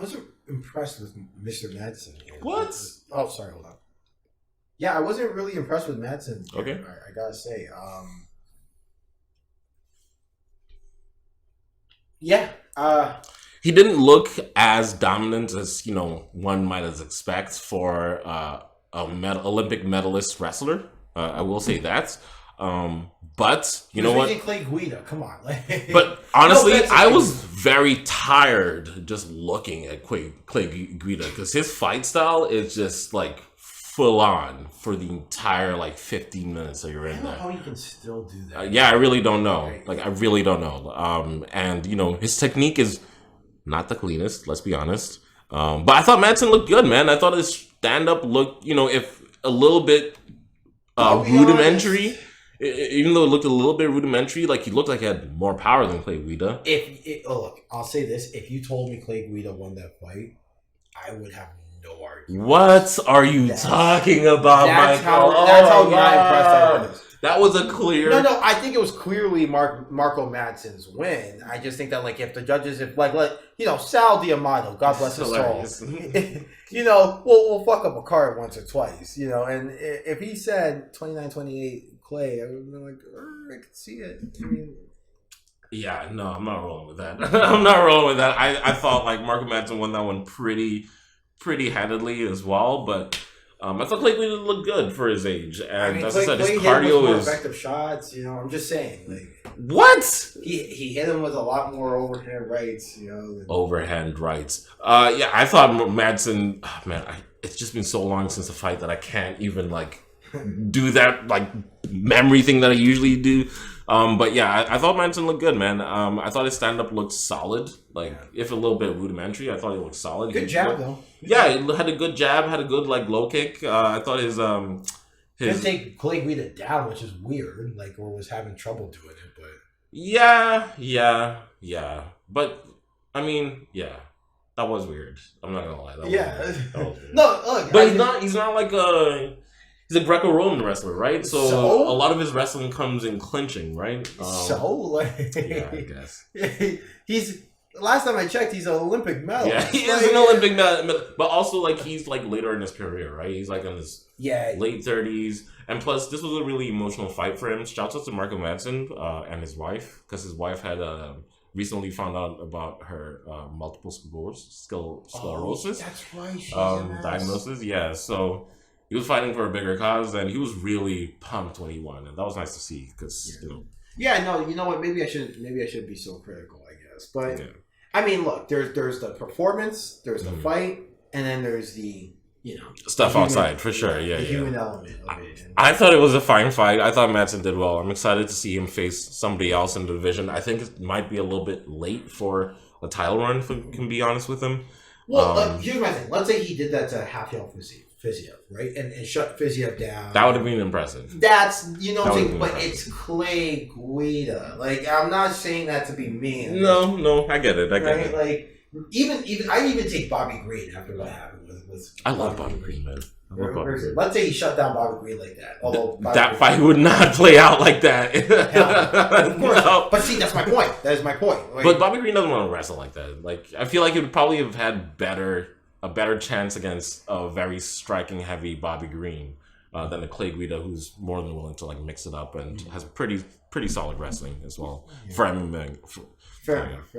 wasn't impressed with Mr. Madsen. What? Oh, sorry, hold on. Yeah, I wasn't really impressed with Madsen. Okay. I gotta say. He didn't look as dominant as, one might expect for Olympic medalist wrestler. I will say that. But you know what? Clay Guida, come on. But honestly, I was very tired just looking at Clay Guida because his fight style is just like full on for the entire 15 minutes that you're in there. I don't know how he can still do that. Yeah, I really don't know. I really don't know. And his technique is not the cleanest. Let's be honest. But I thought Madsen looked good, man. I thought his stand up looked, if a little bit rudimentary. Even though it looked a little bit rudimentary, like he looked like he had more power than Clay Guida. Look, I'll say this: if you told me Clay Guida won that fight, I would have no argument. What are you talking about, That's Michael? that's how not impressed I was. That was a clear. No, I think it was clearly Marco Madsen's win. I just think that, like, if the judges, Sal Diamato, God bless his soul, we'll fuck up a card once or twice, and if he said 29-28 Clay, I would have been like, I could see it. I mean, yeah, no, I'm not rolling with that. I'm not rolling with that. I thought like Marco Madsen won that one pretty handedly as well, but I thought Clay Guida looked good for his age, and as I said, his cardio is effective shots. I'm just saying, like, what he hit him with a lot more overhand rights. Overhand rights. Yeah, I thought Madsen. Oh, man, it's just been so long since the fight that I can't even like do that like memory thing that I usually do. But yeah, I thought Madsen looked good, man. I thought his stand up looked solid, if a little bit rudimentary. I thought he looked solid. Good jab though. Yeah, he had a good jab, had a good like low kick. I thought his didn't take Clay Guida down, which is weird, or was having trouble doing it, but yeah. But I mean, yeah, that was weird. I'm not gonna lie. That was weird. No, look, but he's not like a. He's a Greco-Roman wrestler, right? So a lot of his wrestling comes in clinching, right? Yeah, I guess. He's last time I checked, he's an Olympic medalist. Yeah, he is an Olympic medalist, but also like he's like later in his career, right? He's like in his late 30s, and plus this was a really emotional fight for him. Shout out to Marco Madsen and his wife, because his wife had recently found out about her multiple sclerosis. That's right. She's diagnosis. Yeah, so. He was fighting for a bigger cause, and he was really pumped when he won, and that was nice to see. Because Yeah, no, you know what? Maybe I should be so critical, I guess. But I mean, look, there's the performance, there's the fight, and then there's the stuff outside for sure. The human element of it. I thought it was a fine fight. I thought Madsen did well. I'm excited to see him face somebody else in the division. I think it might be a little bit late for a title run, if I can be honest with him. Well, here's my thing. Let's say he did that to Half-Yell Fiziev, right? And shut Fiziev down. That would have been impressive. That's, what I'm saying? But it's Clay Guida. Like, I'm not saying that to be mean. No, I get it. I get it. Like, even I'd even take Bobby Green after what happened with I love Bobby Green, man. Let's say he shut down Bobby Green like that. Although that fight would not play out like that. Of course. No. But see, that's my point. That is my point. Like, but Bobby Green doesn't want to wrestle like that. Like, I feel like he would probably have had a better chance against a very striking heavy Bobby Green than a Clay Guida, who's more than willing to like mix it up and has pretty solid wrestling as well for MMA. Fair enough.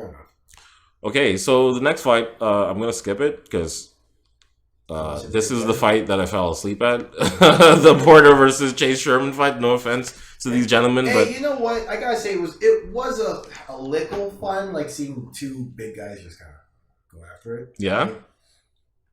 Okay, so the next fight, I'm gonna skip it because this is the fight that I fell asleep at. The Porter versus Chase Sherman fight. No offense to these gentlemen, but you know what? I gotta say it was a little fun, like seeing two big guys just kind of go after it. Yeah.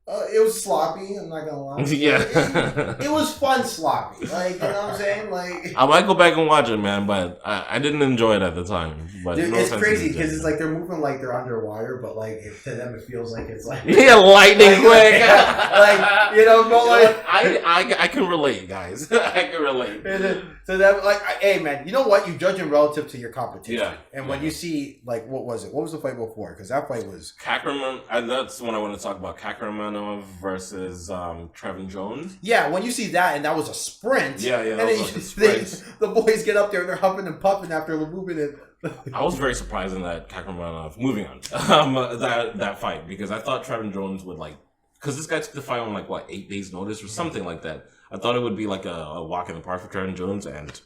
It was sloppy, I'm not gonna lie. Yeah. It was fun sloppy. Like, you know what I'm saying? Like, I might go back and watch it, man, but I didn't enjoy it at the time. But dude, it's crazy because it's like they're moving like they're underwater, but like to them it feels like it's like lightning quick. But like I can relate, guys. I can relate. So that, like, hey man, you know what? You judge them relative to your competition. Yeah. And when you see, like, what was it? What was the fight before? Because that fight was Kakramanov. That's when I want to talk about Kakramanov versus Trevin Jones. Yeah, when you see that, and that was a sprint. Yeah. And then the boys get up there and they're huffing and puffing after moving it. I was very surprised in that Kakramanov. Moving on, that fight, because I thought Trevin Jones would because this guy took the fight on 8 days notice or something like that. I thought it would be like a walk in the park for Trevin Jones, and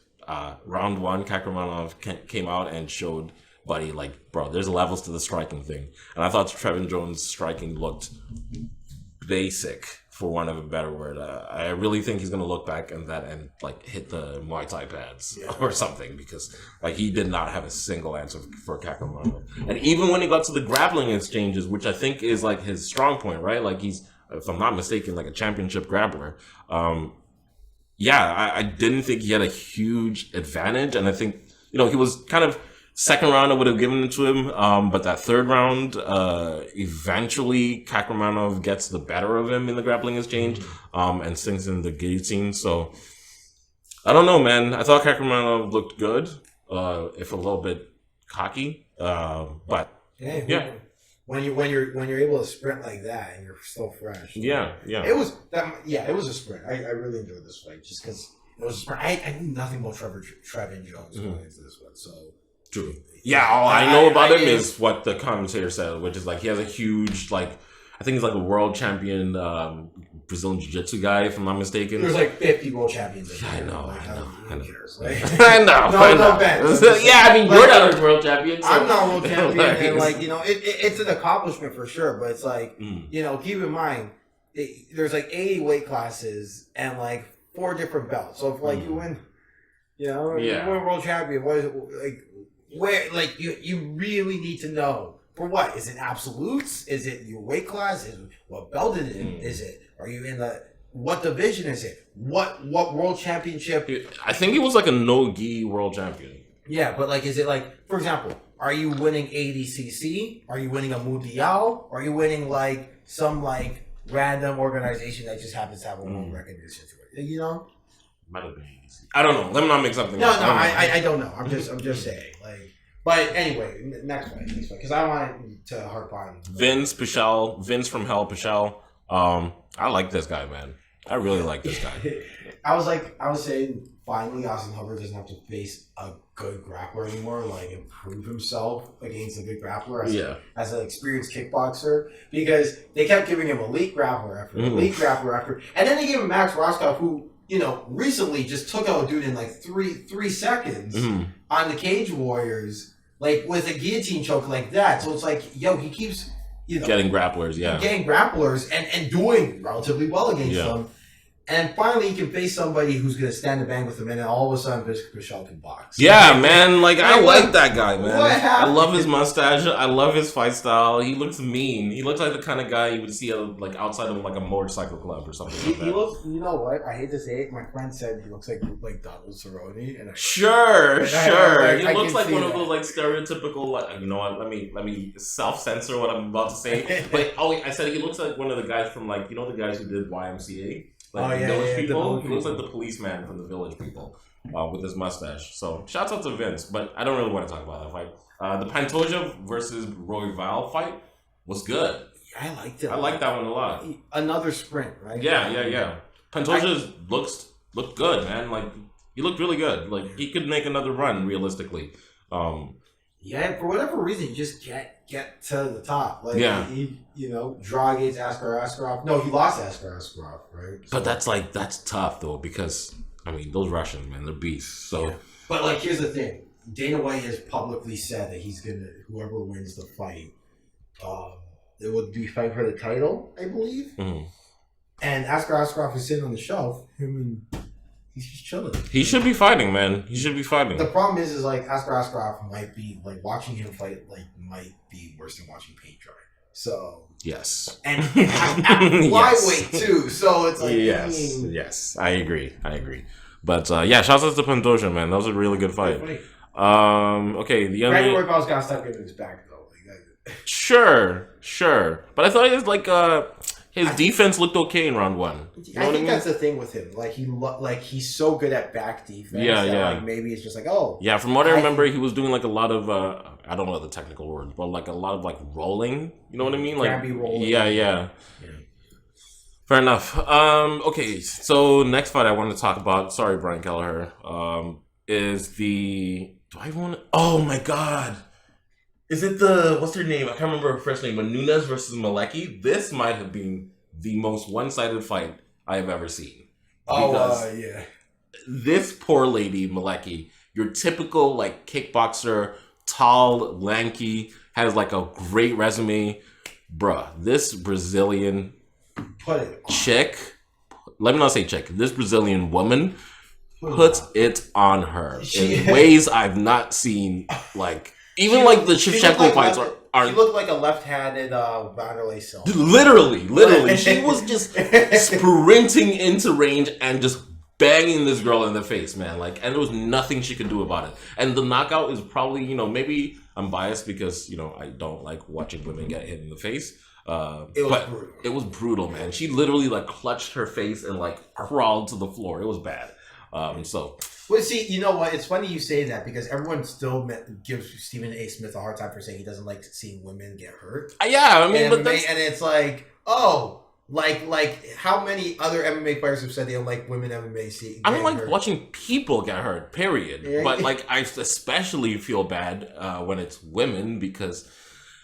round one, Kakramanov came out and showed Buddy, bro, there's levels to the striking thing. And I thought Trevin Jones' striking looked basic, for want of a better word. I really think he's going to look back at that and hit the Muay Thai pads or something, because he did not have a single answer for Kakramanov. And even when he got to the grappling exchanges, which I think is his strong point, right? He's, if I'm not mistaken, a championship grappler. I didn't think he had a huge advantage, and I think he was kind of second round I would have given it to him, but that third round, eventually Kakramanov gets the better of him in the grappling exchange, and sinks in the guillotine. So I don't know, man. I thought Kakramanov looked good, if a little bit cocky, but yeah. When you're able to sprint like that and you're still fresh. Yeah. It was a sprint. I really enjoyed this fight just because it was a sprint. I knew nothing about Trevin Jones going into this one, so true. Yeah, all I know about him is what the commentator said, which is like he has a huge, like, I think he's like a world champion Brazilian Jiu-Jitsu guy, if I'm not mistaken. There's like 50 world champions. I know. Who cares? Like, I know. No offense. Yeah, I mean, you're not a world champion. So. I'm not world champion, and like, you know, it's an accomplishment for sure. But it's like, you know, keep in mind, there's like 80 weight classes and like 4 different belts. So if like you win, you know, you win world champion, what is it like? Where like you really need to know. For what? Is it absolutes? Is it your weight class? What belt is it? Are you in what division is it? What world championship? I think he was like a no-gi world champion. Yeah, but like, is it like, for example, are you winning ADCC? Are you winning a Mundial? Are you winning like some like random organization that just happens to have a world recognition to it? You know? Might have been ADCC. I don't know. Let me not make something up. No, I don't know. I'm just saying. Like, but anyway, next one, because I wanted to harp on Vince from Hell Pichel. I like this guy, man. I really like this guy. I was saying, finally, Austin Hubbard doesn't have to face a good grappler anymore. Like, improve himself against a good grappler as an experienced kickboxer, because they kept giving him elite grappler after, and then they gave him Max Roscoff, who, you know, recently just took out a dude in like three seconds on the Cage Warriors, like with a guillotine choke like that. So it's like, yo, he keeps, you know, getting grapplers, and doing relatively well against them. And finally, he can face somebody who's going to stand and bang with him, and then all of a sudden, Pichel can box. Yeah, man. Like, I like that guy, man. What happened? I love his mustache. I love his fight style. He looks mean. He looks like the kind of guy you would see like outside of like a motorcycle club or something like that. He looks, you know what? I hate to say it. My friend said he looks like Donald Cerrone. And sure. Like, he looks like one of those like stereotypical. Like, you know what? Let me self-censor what I'm about to say. But I said he looks like one of the guys from, like, you know, the guys who did YMCA. Like Village People. He looks like the policeman from the Village People with his mustache. So shouts out to Vince, but I don't really want to talk about that fight. The Pantoja versus Royval fight was good. I liked it. I like that one a lot. Another sprint, right? Yeah. Pantoja looked good, man. Like, he looked really good. Like, he could make another run realistically. Yeah, for whatever reason, you just get to the top. Like, he, you know, draw against Askarov. No, he lost Askarov, right? So, but that's tough though, because I mean, those Russians, man, they're beasts. So, but like, here's the thing: Dana White has publicly said that he's gonna, whoever wins the fight, it would be fight for the title, I believe. Mm-hmm. And Askarov is sitting on the shelf. He's just chilling. He should be fighting, man. He should be fighting. The problem is like Askarov might be like watching him fight might be worse than watching paint dry. So yes, and flyweight too. So it's like yes, I agree. But shouts out to Pantoja, man. That was a really good fight. Okay, the other Randy Royval's gotta stop getting his back though. Like, sure. But I thought it was like his defense looked okay in round 1. You know I think that's the thing with him. Like he's so good at back defense. Yeah. Like maybe it's just like from what I remember, he was doing like a lot of I don't know the technical words, but like a lot of like rolling. You know what I mean? Like rolling. Yeah. Fair enough. Okay, so next fight I want to talk about. Sorry, Brian Kelleher. Is the oh my god. Is it what's their name? I can't remember her first name, but Nunes versus Malecki. This might have been the most one-sided fight I have ever seen. Yeah. This poor lady, Malecki, your typical like kickboxer, tall, lanky, has like a great resume. Bruh, this Brazilian chick, let me not say chick, this Brazilian woman puts it on her in ways I've not seen, like... Even like the Shevchenko fights are. She looked like a left-handed Vanderlei Silva. Literally, she was just sprinting into range and just banging this girl in the face, man. Like, and there was nothing she could do about it. And the knockout is probably, you know, maybe I'm biased because, you know, I don't like watching women get hit in the face. It was brutal, man. She literally like clutched her face and like crawled to the floor. It was bad. Well, see, you know what? It's funny you say that because everyone still gives Stephen A. Smith a hard time for saying he doesn't like seeing women get hurt. Yeah, I mean, and but MMA, that's... and it's like, oh, like how many other MMA players have said they don't like women MMA? I don't like watching people get hurt. Period. Yeah. But like, I especially feel bad when it's women because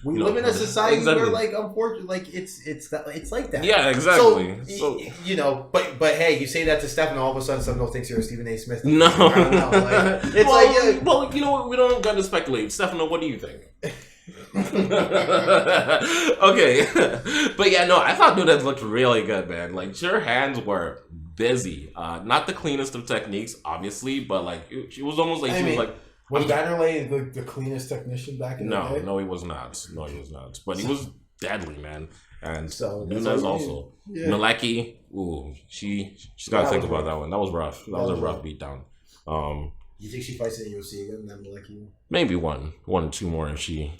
we live in a society exactly. where, like, unfortunately, like it's like that. Yeah, exactly. So you know, but hey, you say that to Stefano, all of a sudden, Stefano thinks you're a Stephen A. Smith. No, I don't know, like, it's well, you know what? We don't got to speculate. Stefano, what do you think? Okay, but yeah, no, I thought Nunes looked really good, man. Like, her hands were busy. Not the cleanest of techniques, obviously, but like she was almost like she was like. Was Vanderlei the cleanest technician back in the day? No, he was not. No, he was not. But he was deadly, man. And So, Nunes also. Yeah. Malecki, she's got to think about that one. That was rough. That was a rough beatdown. You think she fights in the UFC again? Then like you? Maybe one or two more if she.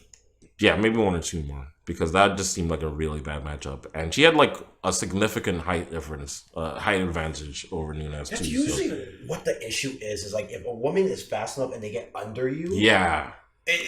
Yeah, maybe one or two more because that just seemed like a really bad matchup, and she had like a significant height difference, height advantage over Nunes That's too. usually what the issue is like if a woman is fast enough and they get under you. Yeah.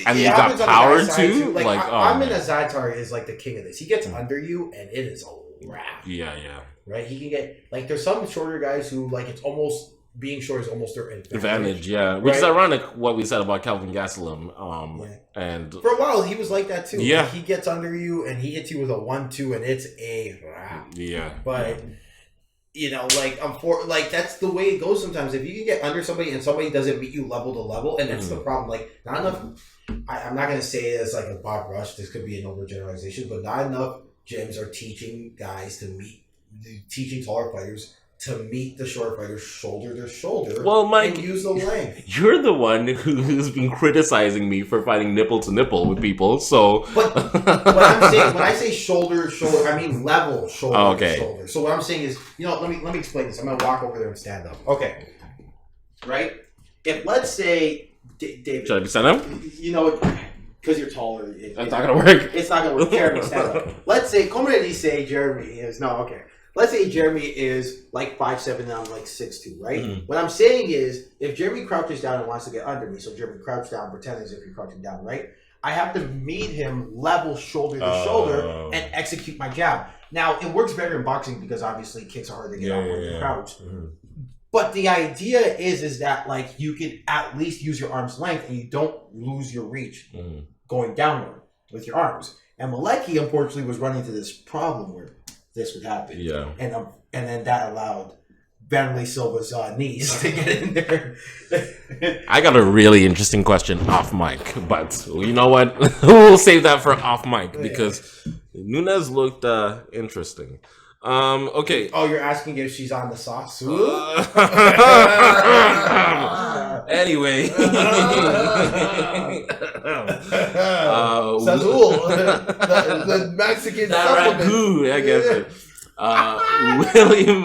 And you got power too? Like, Like, Armin Azatar is like the king of this. He gets under you and it is a wrap. Yeah. Right? He can get, like, there's some shorter guys who, like, it's almost, being short is almost their Advantage, yeah. Which is ironic what we said about Kelvin Gastelum. And for a while, he was like that too. Yeah. Like, he gets under you and he hits you with a 1-2 and it's a wrap. Yeah. But, you know, like, that's the way it goes sometimes. If you can get under somebody and somebody doesn't meet you level to level, and that's the problem. Like, not enough, I'm not going to say it as like a Bob Rush, this could be an overgeneralization, but not enough gyms are teaching guys teaching taller fighters to meet the short fighters shoulder to shoulder. Well, Mike, and use the length. You're the one who's been criticizing me for fighting nipple to nipple with people. So, but what I'm saying, when I say shoulder to shoulder, I mean level shoulder to shoulder. So what I'm saying is, you know, let me explain this. I'm gonna walk over there and stand up. Okay, right? If let's say David, should I be stand up? You know, because you're taller, That's not gonna work. It's not gonna work. Jeremy, stand up. Let's say, come ready. Say Jeremy is okay. Let's say Jeremy is like 5'7" and I'm like 6'2", right? Mm-hmm. What I'm saying is, if Jeremy crouches down and wants to get under me, so Jeremy crouch down, pretend as if you're crouching down, right? I have to meet him level shoulder to shoulder and execute my jab. Now, it works better in boxing because obviously kicks are hard to get out when you crouch. Mm-hmm. But the idea is that like you can at least use your arm's length and you don't lose your reach going downward with your arms. And Malecki, unfortunately, was running into this problem where this would happen. Yeah. And then that allowed Vanderlei Silva's knees to get in there. I got a really interesting question off mic, but you know what? We'll save that for off mic because Nunes looked interesting. Okay. Oh, you're asking if she's on the sauce? Anyway. Sazul, the Mexican that ragu, I guess.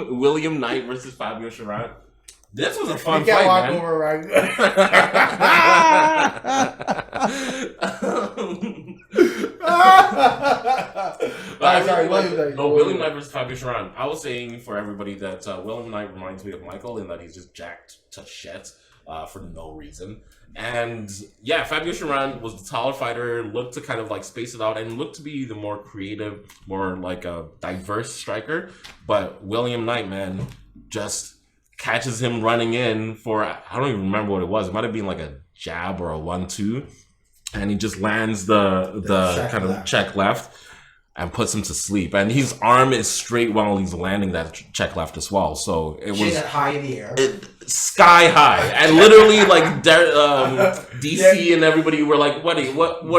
William Knight versus Fabio Cherant. This was a fun fight, man. Over William Knight versus Fabio Cherant. I was saying for everybody that William Knight reminds me of Michael in that he's just jacked to shit for no reason. And yeah, Fabio Cherant was the taller fighter, looked to kind of like space it out and looked to be the more creative, more like a diverse striker. But William Knight, man, just catches him running in for, I don't even remember what it was. It might have been like a jab or a 1-2. And he just lands the kind of check left and puts him to sleep. And his arm is straight while he's landing that check left as well. So it was high in the air. Sky high. And literally like DC and everybody were like, what are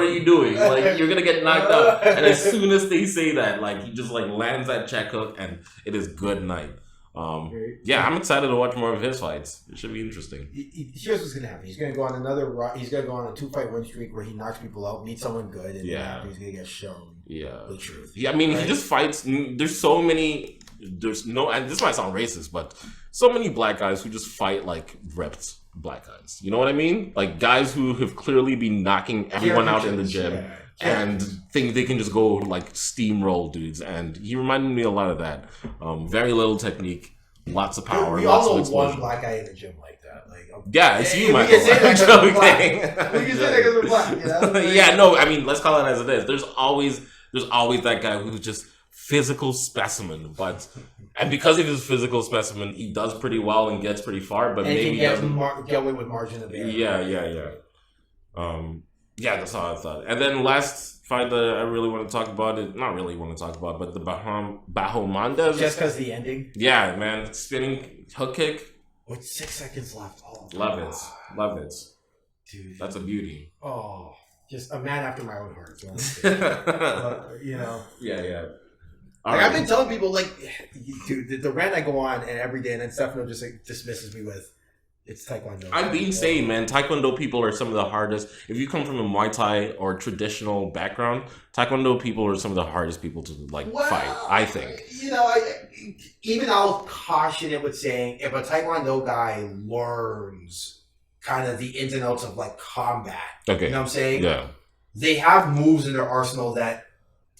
you doing? Like, you're going to get knocked out. And as soon as they say that, like, he just like lands that check hook and it is good night. Yeah, I'm excited to watch more of his fights. It should be interesting. Here's what's gonna happen. He's gonna go on he's gonna go on a 2-fight win streak where he knocks people out, meets someone good, and he's gonna get shown the truth. Yeah, I mean, he just fights. There's so many. There's no, and this might sound racist, but so many black guys who just fight like ripped black guys. You know what I mean? Like guys who have clearly been knocking everyone out in the gym. Yeah. And think they can just go like steamroll dudes, and he reminded me a lot of that. Very little technique, lots of power. We lots all of know one explosion. black guy in the gym like that. Like, Yeah, it's you, we Michael. can say that 'cause we're black. We can say that Exactly. 'cause we're black, you know? Like, Yeah, no, I mean, let's call it as it is. There's always that guy who's just physical specimen, and because of his physical specimen, he does pretty well and gets pretty far, but and maybe he can get away with margin of error. Yeah. Yeah, that's how I thought. And then last fight that I really want to talk about is not really want to talk about, but the Bahamondes. Just because the ending. Yeah, man, spinning hook kick. With 6 seconds left. Oh, Love it, dude. That's a beauty. Oh, just a man after my own heart. You know. Yeah. Like, I've been telling people, like, dude, the rant I go on and every day, and then Stefano just like dismisses me with, it's Taekwondo. I'm being saying, man, Taekwondo people are some of the hardest. If you come from a Muay Thai or traditional background, Taekwondo people are some of the hardest people to fight, I think. You know, I'll caution it with saying, if a Taekwondo guy learns kind of the ins and outs of like combat, Okay. you know what I'm saying? Yeah. They have moves in their arsenal that,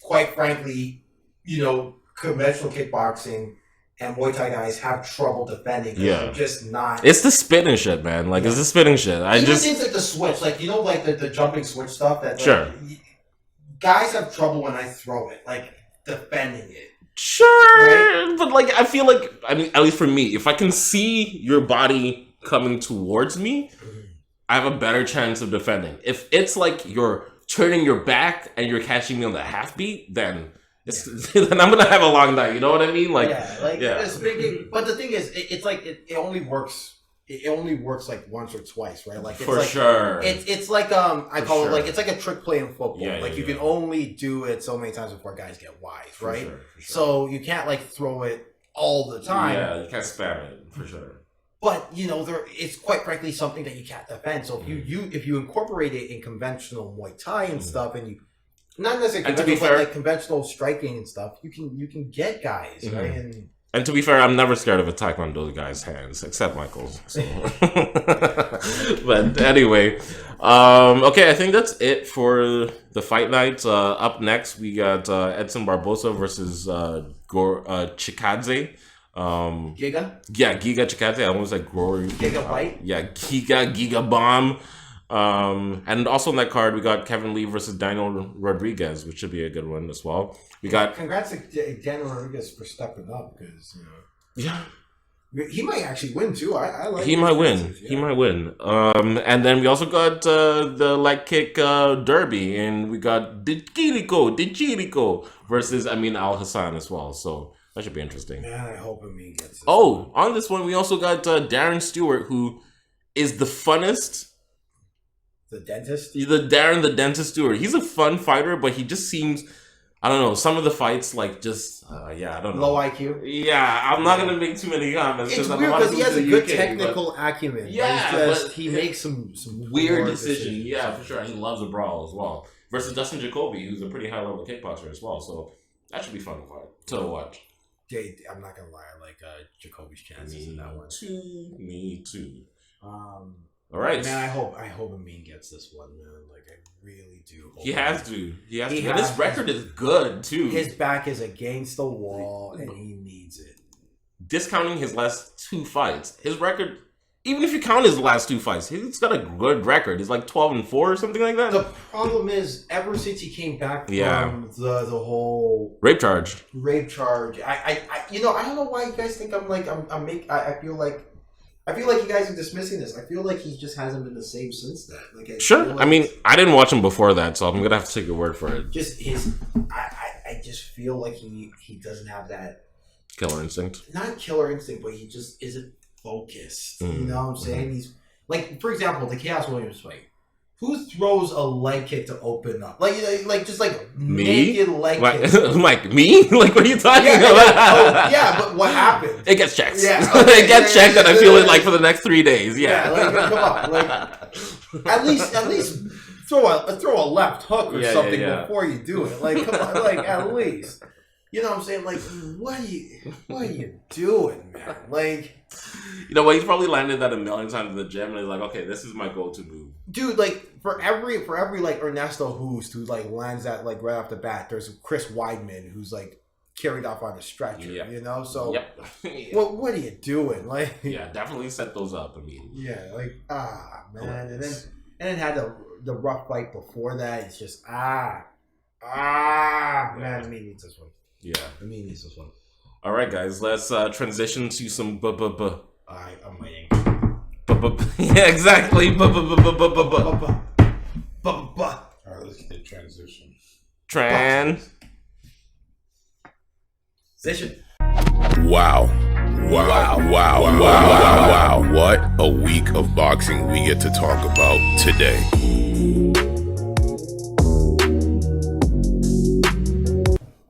quite frankly, you know, conventional kickboxing and Muay Thai guys have trouble defending. Yeah. They're just not. It's the spinning shit, man. Like, it's the spinning shit. Even things like the switch, like, you know, like the jumping switch stuff that, like, Sure. Guys have trouble when I throw it, like, defending it. Sure. Right? But, like, I feel like, I mean, at least for me, if I can see your body coming towards me, I have a better chance of defending. If it's like you're turning your back and you're catching me on the half beat, then then I'm gonna have a long night. You know what I mean? Like, It's big. But the thing is, it's like it only works. It only works like once or twice, right? Like, it's for like, sure. It's like I For call sure. it like, it's like a trick play in football. Yeah, like, you yeah. can only do it so many times before guys get wise, For right? sure. So you can't like throw it all the time. Yeah, you can't spam it for sure. But you know, it's quite frankly something that you can't defend. So if you incorporate it in conventional Muay Thai and stuff, and you not necessarily And to be conventional, fair- but like conventional striking and stuff, you can get guys, right? And to be fair, I'm never scared of a Taekwondo guy's hands, except Michael's. So. But anyway, okay, I think that's it for the fight night. Up next, we got Edson Barbosa versus Chikadze. Giga? Yeah, Giga Chikadze. I almost like Glory. Gigabyte? Yeah, Giga Bomb. And also on that card, we got Kevin Lee versus Daniel Rodriguez, which should be a good one as well. We got Congrats to Daniel Rodriguez for stepping up, because yeah. he might actually win too. I like. He might win. Yeah. He might win. And then we also got the leg kick derby, and we got Dichirico versus Amin Al Hassan as well. So that should be interesting. Man, I hope Amin gets this. Oh, on this one we also got Darren Stewart, who is the funnest. The dentist. Darren the Dentist Stewart. He's a fun fighter, but he just seems. I don't know. Some of the fights, like, just I don't know. Low IQ. Yeah, I'm not gonna make too many comments. It's I'm weird not because he has a from good the UK, technical acumen. Yeah, but it's just, but he makes some weird poor decision. Yeah, for sure. He loves a brawl as well. Versus Dustin Jacoby, who's a pretty high level kickboxer as well. So that should be fun to watch. I'm not gonna lie, I like Jacoby's chances in that one. Me too. All right, man. I hope Amin gets this one, man. Like, I really do. He has to. He has to. He And his has- record is good too. His back is against the wall, and he needs it. Discounting his last two fights, his record, even if you count his last two fights, he's got a good record. He's like 12-4 or something like that. The problem is, ever since he came back from Yeah. the whole Rape charge. I don't know why you guys think I feel like you guys are dismissing this. I feel like he just hasn't been the same since then. Like, Sure. feel I mean, I didn't watch him before that, so I'm gonna have to take your word for it. just I just feel like he doesn't have that, Killer instinct. not killer instinct, but he just isn't focused. You Mm. know what I'm saying? He's like, for example, the Chaos Williams fight. Who throws a leg kick to open up? Like just like Me? naked leg kick. Like me? Like what are you talking Yeah, about? yeah, but what happened? It gets checked. Yeah, It gets checked, and I feel it yeah. like for the next 3 days. Yeah. like, come on, like at least throw a left hook or Yeah, something yeah. before you do it. Like, come on, like at least. You know what I'm saying? Like, what are you doing, man? Like, You know what? He's probably landed that a million times in the gym, and he's like, okay, this is my go-to move. dude, like for every like Ernesto Hoost who like lands that like right off the bat, there's Chris Weidman who's like carried off on a stretcher. Yeah. You know, so Yep. what are you doing? Like, Yeah, definitely set those up. I mean, yeah, like man, and then had the rough fight before that. It's just man, me needs this one. yeah. Me needs this one. All right, guys, let's transition to some I'm waiting. Yeah, exactly. All right, let's get the transition. Transition. Wow. What a week of boxing we get to talk about today.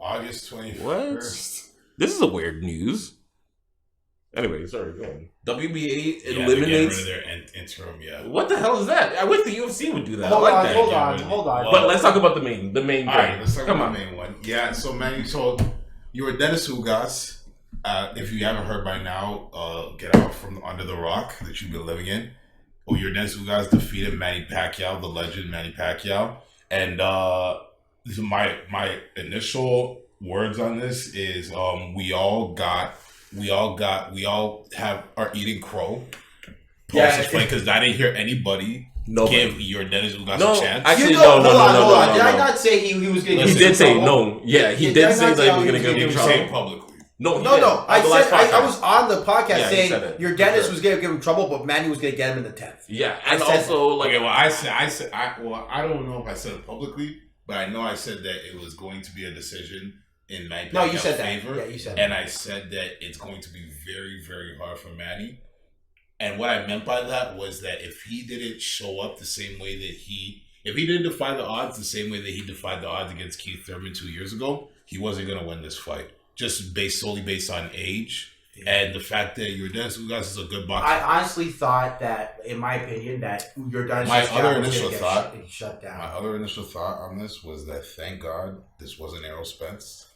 August 21st. What? This is a weird news. Anyway, sorry, go on. WBA eliminates. They're getting rid of their interim, yeah. What the hell is that? I wish the UFC would do that. Hold I like on, that. hold on. But let's talk about the main All thing. right, let's talk Come about on. the main one. Yeah, so man, so Yordenis Ugas. If you haven't heard by now, get out from under the rock that you've been living in. Yordenis Ugas defeated Manny Pacquiao, the legend Manny Pacquiao, and this is my initial words on this is we all are eating crow. Because I didn't hear anybody give Yordenis Ugas a chance. Actually, hold on. no. Did I not say he was going to? He did say no. Yeah, he did say that he was going to give him trouble. Publicly. No. I said I was on the podcast Yeah, saying your Yordenis was going to give him trouble, but Manny was going to get him in the 10th. Yeah, I and said also like Okay, well, I don't know if I said it publicly, but I know I said that it was going to be a decision in Manny Pacquiao's No, you said that. favor. Yeah, you said and that. I said that it's going to be very, very hard for Manny. And what I meant by that was that if he didn't show up the same way that if he didn't defy the odds the same way that he defied the odds against Keith Thurman 2 years ago, he wasn't going to win this fight. Just solely based on age and the fact that Yordenis Ugas is a good boxer. I honestly thought that, in my opinion, that Yordenis My other was initial gonna thought- get shut down. My other initial thought on this was that thank God this wasn't Errol Spence.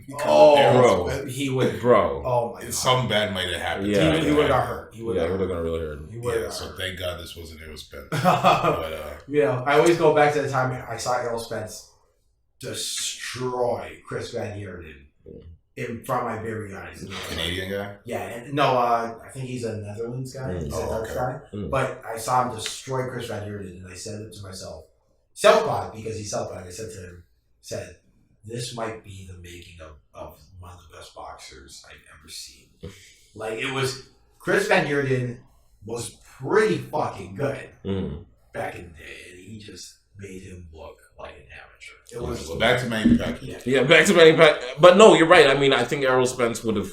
bro. He would. bro. Oh my god. Something bad might have happened. Yeah. to him. He would have got hurt. He would Yeah, have we're got gonna really hurt. He would have got So hurt. thank God this wasn't Errol Spence. I always go back to the time I saw Errol Spence destroy Chris Van Heerden in front of my very eyes. Canadian guy? Yeah, and no, I think he's a Netherlands guy. He's a Dutch guy. But I saw him destroy Chris Van Heerden, and I said it to myself, self-pod, because he's self-pod. I said to him, this might be the making of one of the best boxers I've ever seen. Like, it was, Chris Van Heerden was pretty fucking good back in the day, and he just made him look like an amateur. It was back to Manny Pacquiao. Yeah, back to Manny Pacquiao. But no, you're right. I mean, I think Errol Spence would have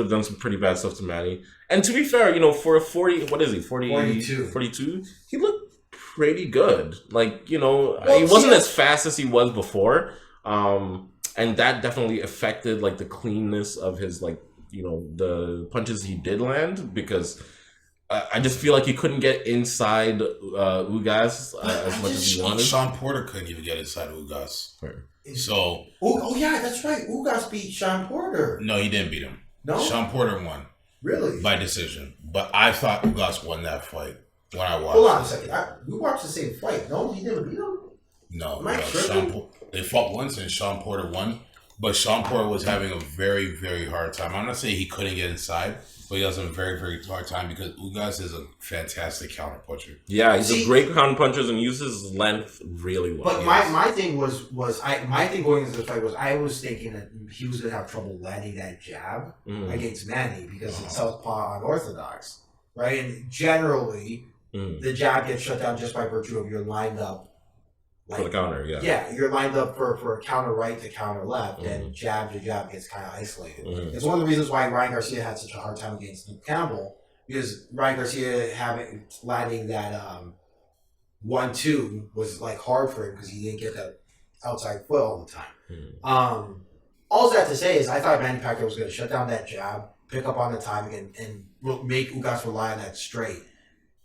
done some pretty bad stuff to Manny. And to be fair, for a 40, what is he? 42, he looked pretty good. Like, he wasn't as fast as he was before. And that definitely affected like the cleanness of his the punches he did land, because I just feel like he couldn't get inside Ugas as much as he wanted. Sean Porter couldn't even get inside Ugas. So yeah, that's right. Ugas beat Sean Porter. no, he didn't beat him. No, Sean Porter won really by decision, but I thought Ugas won that fight when I watched. Hold on a second. We watched the same fight. No, he didn't beat him. No, Am I tripping? They fought once and Sean Porter won, but Sean Porter was having a very, very hard time. I'm not saying he couldn't get inside, but he has a very, very hard time because Ugas is a fantastic counter puncher. Yeah, he's a great counter puncher and uses his length really well. But my thing my thing going into the fight was I was thinking that he was going to have trouble landing that jab against Manny because it's southpaw unorthodox, right? And generally, the jab gets shut down just by virtue of you're lined up. For the counter, yeah. Yeah, you're lined up for a counter right to counter left, and jab to jab gets kind of isolated. It's one of the reasons why Ryan Garcia had such a hard time against Luke Campbell, because Ryan Garcia landing that 1-2 was like hard for him because he didn't get that outside foot all the time. All that to say is I thought Manny Pacquiao was going to shut down that jab, pick up on the timing, and make Ugas rely on that straight.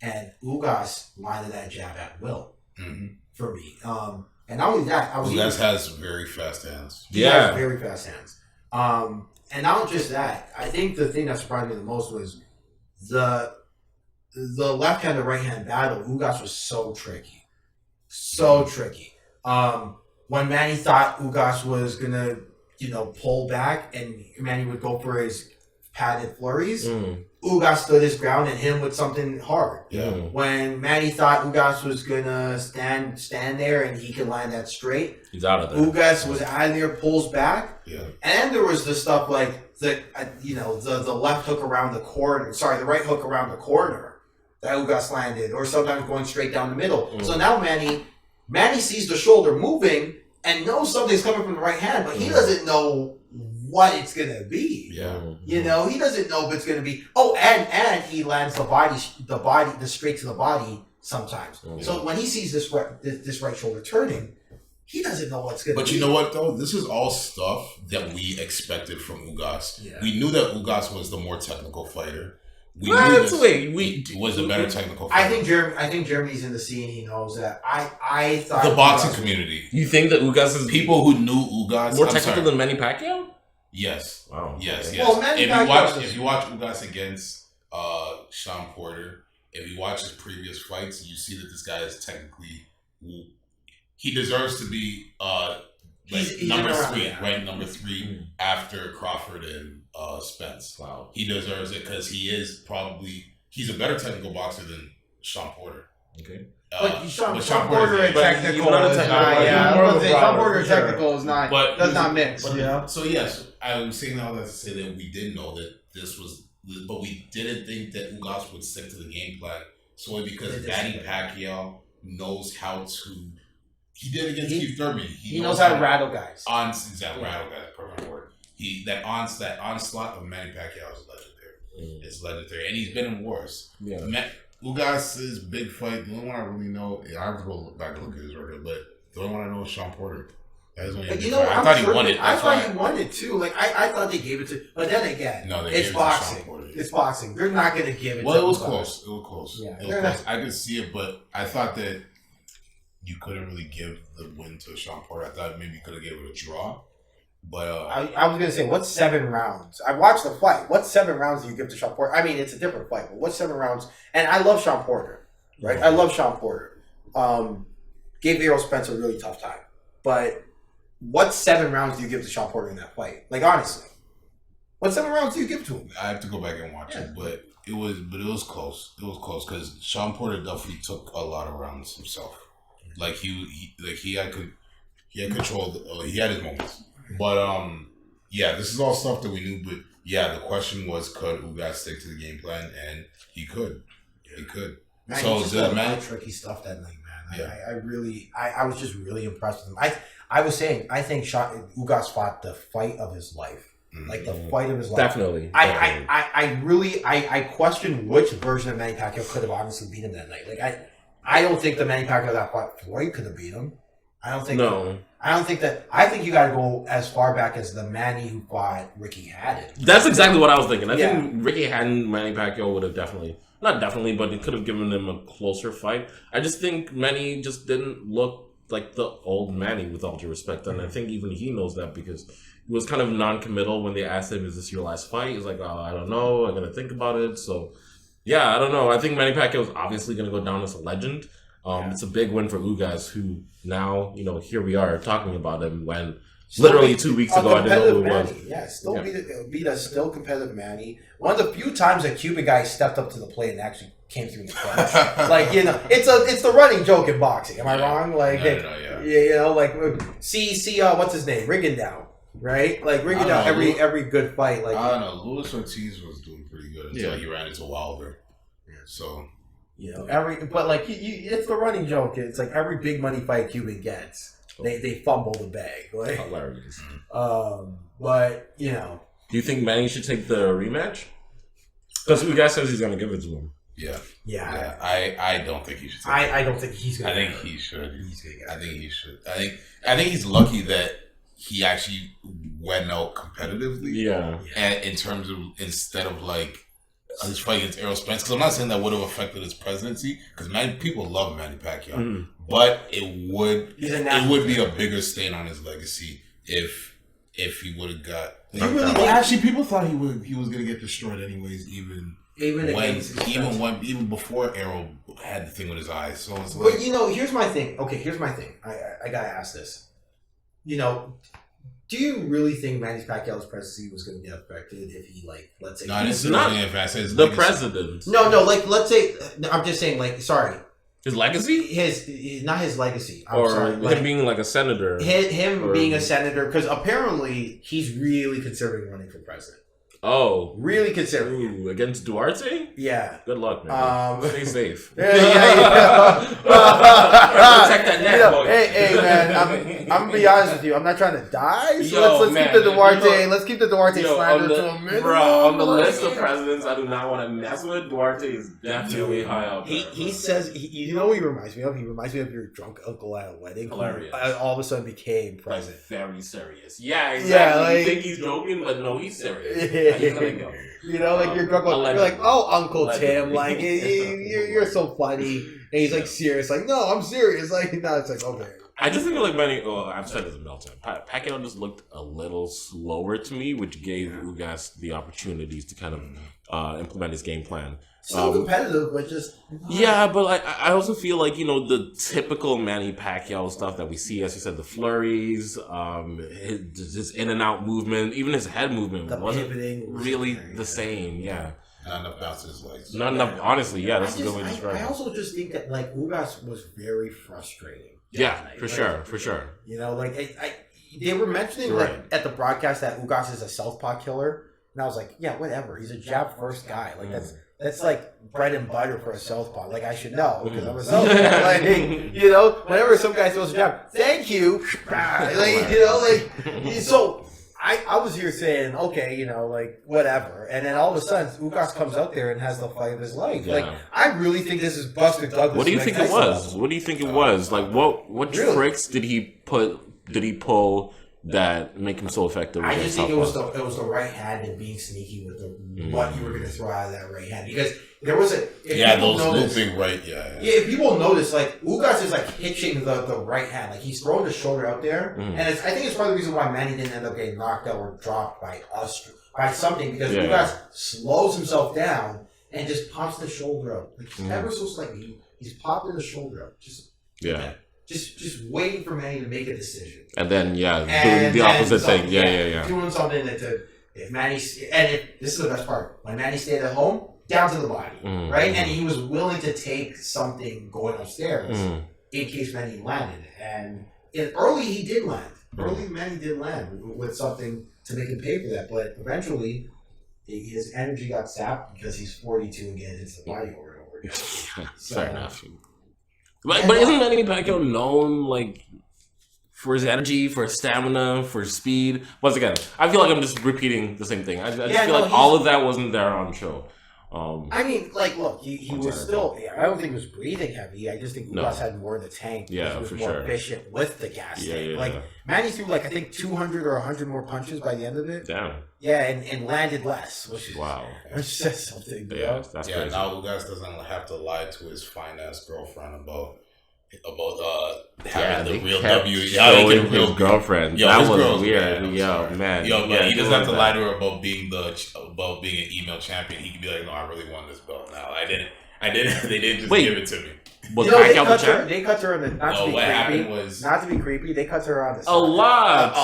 And Ugas landed that jab at will. For me. And not only that, Ugas has very fast hands. He has very fast hands. And not just that, I think the thing that surprised me the most was the left hand to right hand battle. Ugas was so tricky. So tricky. When Manny thought Ugas was gonna pull back and Manny would go for his padded flurries, Ugas stood his ground and hit him with something hard. Yeah. When Manny thought Ugas was gonna stand there and he could land that straight, he's out of there. Ugas was out of there, pulls back. Yeah. And there was the stuff like the left hook around the corner. Sorry, the right hook around the corner that Ugas landed, or sometimes going straight down the middle. So now Manny sees the shoulder moving and knows something's coming from the right hand, but he doesn't know what it's gonna be. Yeah. He doesn't know if it's gonna be. Oh, and he lands the straight to the body sometimes. So when he sees this right shoulder turning, he doesn't know what's gonna be. But you know what though? This is all stuff that we expected from Ugas. Yeah. We knew that Ugas was the more technical fighter. We was a better technical fighter. I think Jeremy's in the scene. He knows that. I thought the boxing community. You think that Ugas is People who knew Ugas more technical than Manny Pacquiao? Yes. Wow. Yes. Okay. Yes. Well, Manny if you watch Ugas against Sean Porter, if you watch his previous fights, you see that this guy is technically he deserves to be he's number around, three, yeah. right? Number 3 after Crawford and Spence. Wow. He deserves it because he's a better technical boxer than Sean Porter. Okay. But Sean Porter's Porter and technical is not. Yeah, I was gonna say Sean Porter and technical is not. But does not mix. So yes, I'm saying all that to say that we did know that this was, but we didn't think that Ugas would stick to the game plan solely because Manny Pacquiao knows how to. He did against Keith Thurman. He knows how to rattle guys. Rattle guys, perfect word. That onslaught of Manny Pacquiao is legendary. It's legendary, and he's been in wars. Yeah. Ugas' big fight. The only one I really know, I have to go back and look at his record, but the only one I know is Sean Porter. That is only a big fight. I thought he won it. I thought he won it too. Like I thought they gave it to, but then again, No, they it's gave it to Sean boxing. Porter. It's boxing. They're not going to give it. Well, to it was Ugas. close. It was close. Yeah. It was close. I could see it, but I thought that you couldn't really give the win to Sean Porter. I thought maybe you could have given it a draw. But I was gonna say, what's 7 rounds? I watched the fight. What 7 rounds do you give to Sean Porter? I mean, it's a different fight, but what 7 rounds? And I love Sean Porter, right? I love Sean Porter. Gave Errol Spence a really tough time, but what 7 rounds do you give to Sean Porter in that fight? Like honestly, what 7 rounds do you give to him? I have to go back and watch it, but it was close. It was close because Sean Porter definitely took a lot of rounds himself. Like he had control. He had his moments. But yeah, this is all stuff that we knew. But yeah, the question was, could Ugas stick to the game plan? And he could. He could. Man, So he just did a lot man, of tricky stuff that night, man. Yeah. I was just really impressed with him. I was saying, I think Ugas fought the fight of his life, like the fight of his life. Definitely. I question which version of Manny Pacquiao could have honestly beat him that night. Like I don't think the Manny Pacquiao that fought Floyd could have beat him. I think you got to go as far back as the Manny who fought Ricky Haddon. That's exactly what I was thinking. I think Ricky Haddon, Manny Pacquiao would have not definitely, but it could have given him a closer fight. I just think Manny just didn't look like the old Manny, with all due respect. And I think even he knows that because he was kind of non-committal when they asked him, is this your last fight? He's like, oh, I don't know. I'm going to think about it. So, yeah, I don't know. I think Manny Pacquiao is obviously going to go down as a legend. It's a big win for Ugas, who now, here we are talking about him when literally 2 weeks ago I didn't know who it was. Yeah, beat a still competitive Manny. One of the few times a Cuban guy stepped up to the plate and actually came through the clutch. It's the running joke in boxing. Am I wrong? See, what's his name? Rigondeaux, right? Like Rigondeaux, every good fight. Like I don't know. Luis Ortiz was doing pretty good until he ran into Wilder. Yeah, so. It's the running joke. It's like every big money fight Cuban gets, they fumble the bag. Like, hilarious. But do you think Manny should take the rematch? Because Ugas says he's going to give it to him. Yeah. I don't think he should. I don't think he's going to. I think he should. I think he should. I think he's lucky that he actually went out competitively. Yeah. And in terms of instead of like. His fight against Errol Spence, because I'm not saying that would have affected his presidency, because people love Manny Pacquiao, but it would be a bigger stain on his legacy if he would have got. Actually, people thought he was going to get destroyed anyways, even before Errol had the thing with his eyes. So it's like, but here's my thing. Okay, here's my thing. I gotta ask this. Do Do you really think Manny Pacquiao's presidency was going to get affected if he, like, let's say... No, I didn't say not the president. No, like, let's say... I'm just saying, like, sorry. His legacy? Not his legacy. I'm or sorry. him Like, being like a senator. Him being a senator, because apparently he's really considering running for president. Oh. Really considering. Ooh, against Duarte? Yeah. Good luck, man. Stay safe. Yeah. Protect that neck, boy. Hey, man. I'm gonna be honest with you. I'm not trying to die. So Yo, let's man, keep the Duarte. you know, let's keep the Duarte slander to a minimum. Bro, on the list of presidents I do not want to mess with, Duarte is definitely high up. He says, you know what he reminds me of? He reminds me of your drunk uncle at a wedding. Hilarious. Who, all of a sudden became like president. very serious. Yeah, exactly. Yeah, like, you think he's joking, but no, he's serious. Yeah. He's gonna go. You know, like your drunk uncle. You're like, oh, Uncle Tim, like you're so funny. And he's like serious, like, no, I'm serious. Like, no, it's like, okay. I just think like Manny. Well, I've said this a million times. Pacquiao just looked a little slower to me, which gave Ugas the opportunities to kind of implement his game plan. Still competitive, but just yeah. But like, I also feel like the typical Manny Pacquiao stuff that we see, as you said, the flurries, his in and out movement, even his head movement wasn't really the same. Yeah. Not enough bounces, like not enough. Honestly, yeah, that's a good way to describe it. I also just think that like Ugas was very frustrating. Yeah, for sure. You know, like they were mentioning like at the broadcast that Ugas is a southpaw killer, and I was like, yeah, whatever. He's a jab first guy. Like that's like bread and butter for a southpaw. Like I should know because I'm a southpaw. Like whenever some guy throws a jab, thank you. Like so. I was here saying, okay, like, whatever. And then all of a sudden, Ugas comes out there and has the fight of his life. Yeah. Like, I really think this is Buster Douglas. What do you think it was? What do you think it was? Like, what tricks did he pull that make him so effective? I just think it was the right hand and being sneaky with what you were going to throw out of that right hand. Because there was looping right, if people notice, like, Ugas is, like, hitching the right hand. Like, he's throwing the shoulder out there. And I think it's part of the reason why Manny didn't end up getting knocked out or dropped by something. Because Ugas slows himself down and just pops the shoulder out. Like, ever so slightly. He's popping the shoulder out. Just waiting for Manny to make a decision. And then, doing the opposite thing. Yeah. Doing something that if Manny, this is the best part, when Manny stayed at home, down to the body, right? And he was willing to take something going upstairs in case Manny landed. And early he did land. Early Manny did land with something to make him pay for that. But eventually, his energy got sapped because he's 42 and getting into the body over and over again. Fair enough. But isn't Manny Pacquiao known like for his energy, for his stamina, for his speed? Once again, I feel like I'm just repeating the same thing. I just feel like all of that wasn't there on the show. I mean, like, look, he was still. I don't think he was breathing heavy. I just think Ugas had more in the tank. Yeah, he was for more sure. efficient with the gas tank. Yeah. Like Manny threw I think 200 or 100 more punches by the end of it. Damn. Yeah, and landed less. Which says something. Yeah, that's crazy. Now Ugas doesn't have to lie to his fine ass girlfriend about having the real W. Showing his girlfriend. Yo, that his was girl's weird. bad, Man. But he doesn't have to lie to her about being an email champion. He can be like, no, I really won this belt. Now I didn't. They didn't just give it to me. Was Pacquiao the champ? They cut her on the not to be creepy. They cut her on the side. A lot.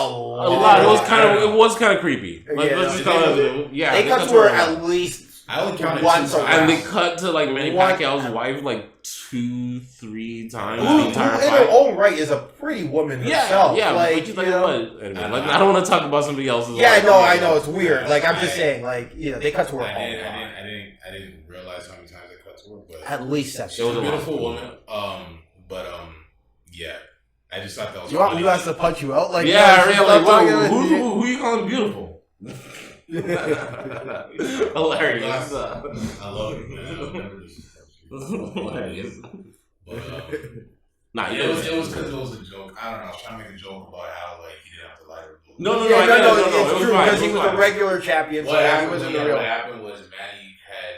It was kind of creepy. Like, they cut to her at least. I only counted once, and they cut to like Manny Pacquiao's wife like 2-3 times. Who in her own right is a pretty woman herself. Yeah. Like, what? Anyway, I don't want to talk about somebody else's. Yeah, I know it's weird. Like I'm just saying, like they cut to her. I didn't realize how many times they cut to her, but at least 7. She was a beautiful woman. Yeah. I just thought that was. You want Ugas to punch you out? Like really? Who you calling beautiful? Hilarious. I love you, man. I'll never Hilarious. But it was because it was a joke. I don't know. I was trying to make a joke about how he didn't have to lie to her. No. It's true because he was a regular champion. What happened was Manny had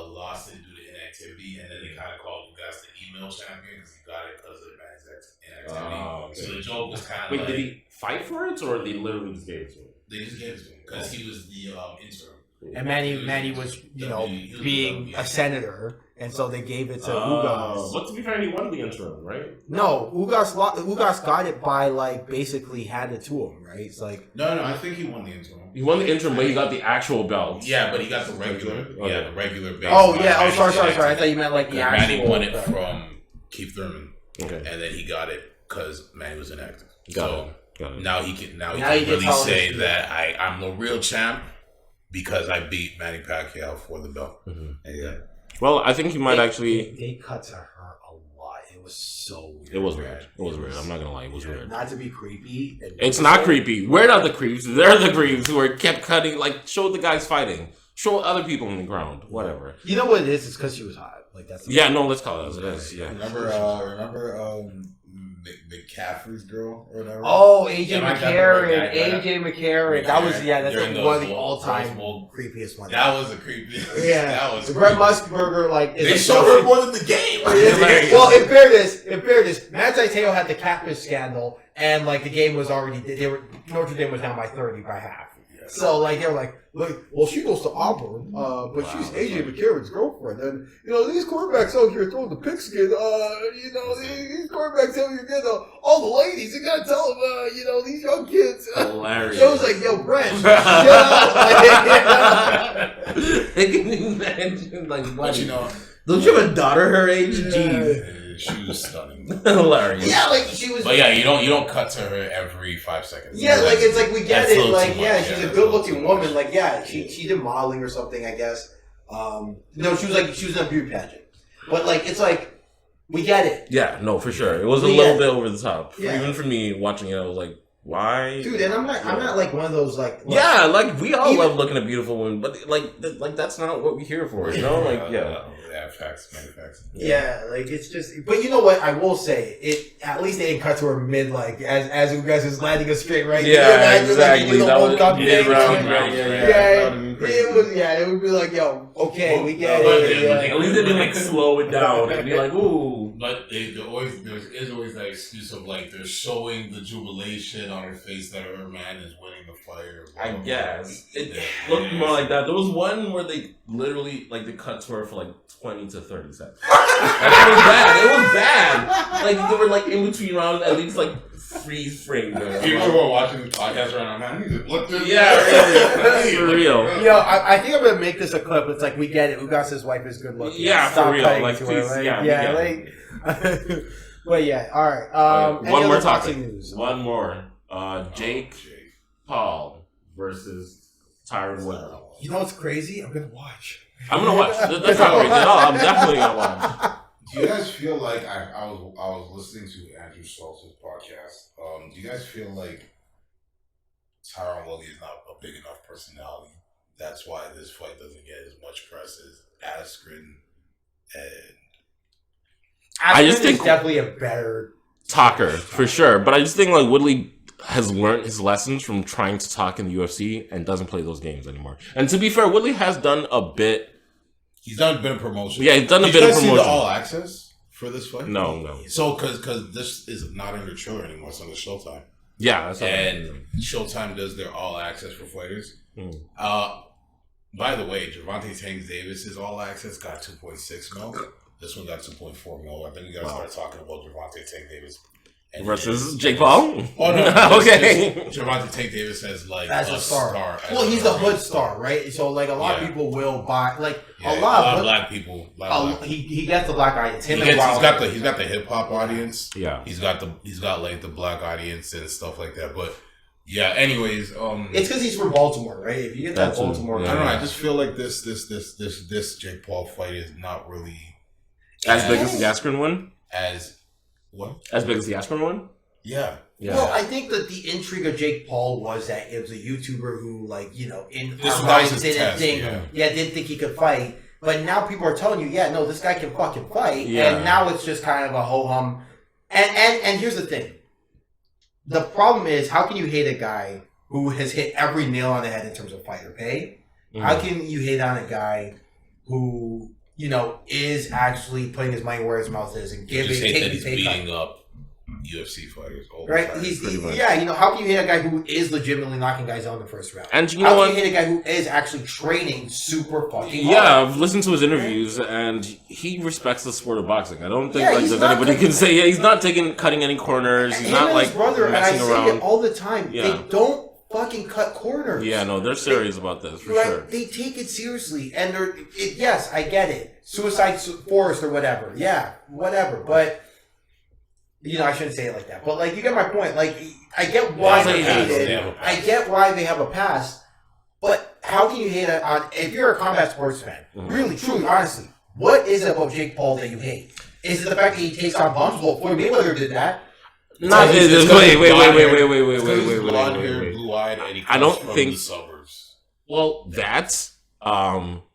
lost it due to inactivity, and then they kind of called Ugas the email champion because he got it because of Manny's inactivity. So the joke was kind of did he fight for it, or they literally just gave it to him? They just gave it to him because he was the interim. and Manny was being a senator, and so they gave it to Ugas. But to be fair, he won the interim, right? No, Ugas got it by basically handed to him, right? It's like No, I think he won the interim. He won the interim, but he got the actual belt. Yeah, but he got the regular. Okay. The regular base. oh sorry. I thought you meant the Manny actual. won it from Keith Thurman, Okay. and then he got it because Manny was inactive. Got it. Now he can Now he can can really tell say us- that I'm the real champ because I beat Manny Pacquiao for the belt. Mhm. Yeah. Well, I think he might actually. They cut to her a lot. It was so weird. It was weird. It was weird. I'm not gonna lie. It was weird. Not to be creepy. It's not creepy. We're not the creeps. They're the creeps who are kept cutting. Show the guys fighting. Show other people on the ground. Whatever. You know what it is? It's because she was hot. That's Yeah. No. Let's call it as it is. Yeah. Remember McCaffrey's girl or whatever? Oh, AJ Yeah, my McCarron. God, AJ McCarron. That was that's During one of the the all-time Bowl. creepiest ones. That was a creepy. Yeah, That was the Brett creepy. Musburger They showed her more than the game. Well, in fairness, Matt Teo had the catfish scandal, and the game was already Notre Dame was down by 30 by half. So they were look, well, she goes to Auburn, but she's AJ McCarron's girlfriend, and these quarterbacks out here throwing the pigskin. These quarterbacks out here getting all the ladies. You gotta tell them, these young kids. Hilarious. I was like, yo, Brent, shut up. I can imagine But Don't you have a daughter her age? Jeez. she was stunning. hilarious. Yeah, she was. But yeah, you don't cut to her every 5 seconds. Yeah, it's we get That's a it. little too much. She's Yeah, a good-looking that's a woman. little too much. She did modeling or something, I guess. No, she was in a beauty pageant. But it's we get it, Yeah. No, for sure. It was a Yeah. little bit over the top. Yeah. Even for me watching it, I was like, why? dude. And I'm not one of those Yeah, we all Even- love looking at beautiful women, but that's not what we're here for, Yeah, facts, many facts. Yeah, it's just. But you know what? I will say it. At least they didn't cut to her mid, as Ugas is landing a straight right. Yeah, exactly. That was mid-round, right? Yeah, it was. Yeah, it would be yo, okay, we get it. At least they didn't slow it down and be like, ooh. But there's always that excuse of they're showing the jubilation on her face that her man is winning the fight. I guess it looked more like that. There was one where they literally they cut to her for 20 to 30 seconds. It was bad. It was bad. They were in between rounds, at least freeze frame. People who are watching the podcast right now, man, I need to look this. Yeah, really, for real. I think I'm gonna make this a clip. It's we get it. Ugas' wife is good looking. Yeah, Stop for real. cutting to her, Please, yeah. But yeah, all right. One any more other topic. boxing news? One more. Jake Paul versus Tryon Woodley. You know what's crazy? I'm gonna watch. I'm gonna watch. That's not crazy at all. I'm definitely gonna watch. Do you guys feel like I was listening to Andrew Schultz's podcast? Do you guys feel like Tryon Woodley is not a big enough personality? That's why this fight doesn't get as much press as Askren and. I just think it's definitely a better talker for sure, but I just think Woodley has learned his lessons from trying to talk in the UFC and doesn't play those games anymore. And to be fair, Woodley has done a bit. He's done a bit of promotion. Yeah, he's done a Did bit you of guys see promotion. the All Access for this fight? No. So, because this is not under Triller anymore, it's under Showtime. Yeah, that's And Showtime does their All Access for fighters. By the way, Gervonta Tank Davis's All Access got 2.6 mil. This one got 2.4 mil. I think we gotta start talking about Gervonta Tank Davis versus Jake Paul. Oh no, okay. Gervonta Tank Davis as as a star. as Well, a he's star. a hood star, right? So a lot of people will buy Yeah, a lot of black people. he gets the black audience. He's got the hip hop audience. Yeah, he's got the black audience and stuff like that. But yeah, anyways, it's because he's from Baltimore, right? If you get that Baltimore, I don't know. I just feel like this Jake Paul fight is not really as big as the Askren one. As what? As big as the Askren one? Yeah. Well, I think that the intrigue of Jake Paul was that it was a YouTuber who, in This our was his minds didn't test, think he could fight. But now people are telling you, no, this guy can fucking fight. Yeah. And now it's just kind of a ho-hum. And here's the thing. The problem is, how can you hate a guy who has hit every nail on the head in terms of fighter pay? Mm-hmm. How can you hate on a guy who, is actually putting his money where his mouth is and taking pay cut? beating up UFC fighters all the Right? time. How can you hate a guy who is legitimately knocking guys out in the first round? And you how know can what? you hate a guy who is actually training super fucking Yeah, hard? I've listened to his interviews, and he respects the sport of boxing. I don't think he's that not anybody cutting- can say, he's not cutting any corners. He's Him not and his like brother, and I messing say around. it all the time. Yeah. They don't fucking cut corners. Yeah, no, they're serious about this for Right? sure. They take it seriously, and yes, I get it. Suicide Forest or whatever. Yeah, whatever. But I shouldn't say it like that. But like, you get my point. Like, I get why they hate it. I get why they have a pass. But how can you hate it on if you're a combat sports fan? Really, truly, honestly, what is it about Jake Paul that you hate? Is it the fact that he takes on bumps? Well, Floyd Mayweather did that. Wait, blue-eyed, and he comes I don't from think the suburbs. Well, that's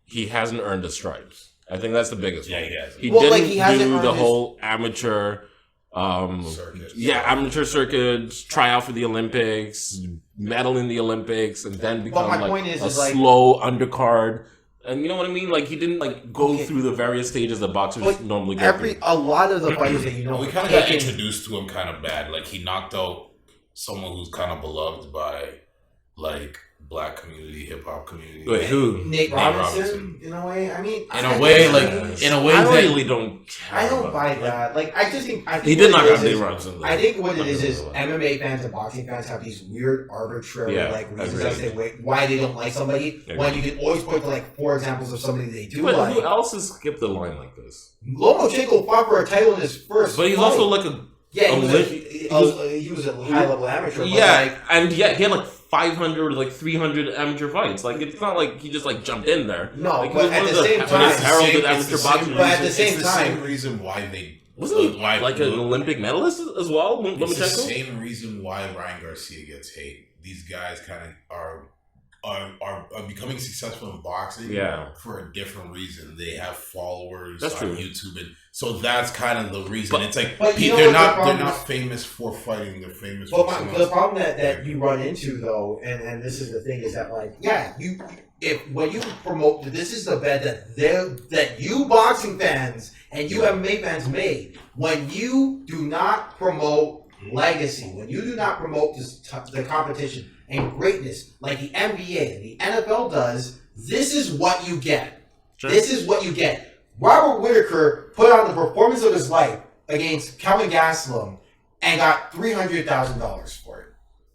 he hasn't earned the stripes. I think that's the biggest one. Yeah, he has. He Well, didn't like, he hasn't do earned the his- whole amateur amateur circuits, try out for the Olympics, medal in the Olympics, and then become my like point is a like- slow undercard. And you know what I mean? Like, he didn't like go through the various stages that boxers But normally go through. a lot of the fighters that We kind of got introduced to him kind of bad. Like, he knocked out someone who's kind of beloved by, like, black community, hip hop community. Wait, who? Nate Robinson. Robinson, in a way. I mean, In a way I that really don't. Care I don't about buy that. that. Like, I think He did what knock it out is Nate is- Robinson. I think what it is Not MMA fans and boxing fans have these weird arbitrary reasons agreed. as to why they don't like somebody. When you can always point to like 4 examples of somebody they do But like. who else has skipped the line like this? Lomachenko fought for a title in his first. But he's fight. also like a he Olympic- was a high level amateur. But he had like 500 or like 300 amateur fights. Like, it's not like he just like jumped in there. No, like, he but was at one the of same most time- heralded amateur boxers. But at the same it's time- the same reason why they Wasn't he like an Olympic medalist as well? It's the Lomachenko? same reason why Ryan Garcia gets hate. These guys kind of are becoming successful in boxing for a different reason. They have followers That's on true. YouTube, and so that's kind of the reason. It's like but you know they're what the not problem is? famous for fighting. They're famous But for the problem that you run into though, and this is the thing, is that like, when you promote, this is the bet that you boxing fans and you MMA fans made. When you do not promote legacy, when you do not promote the competition and greatness like the NBA and the NFL does, this is what you get. Sure. This is what you get. Robert Whittaker put on the performance of his life against Kelvin Gastelum and got $300,000 for it.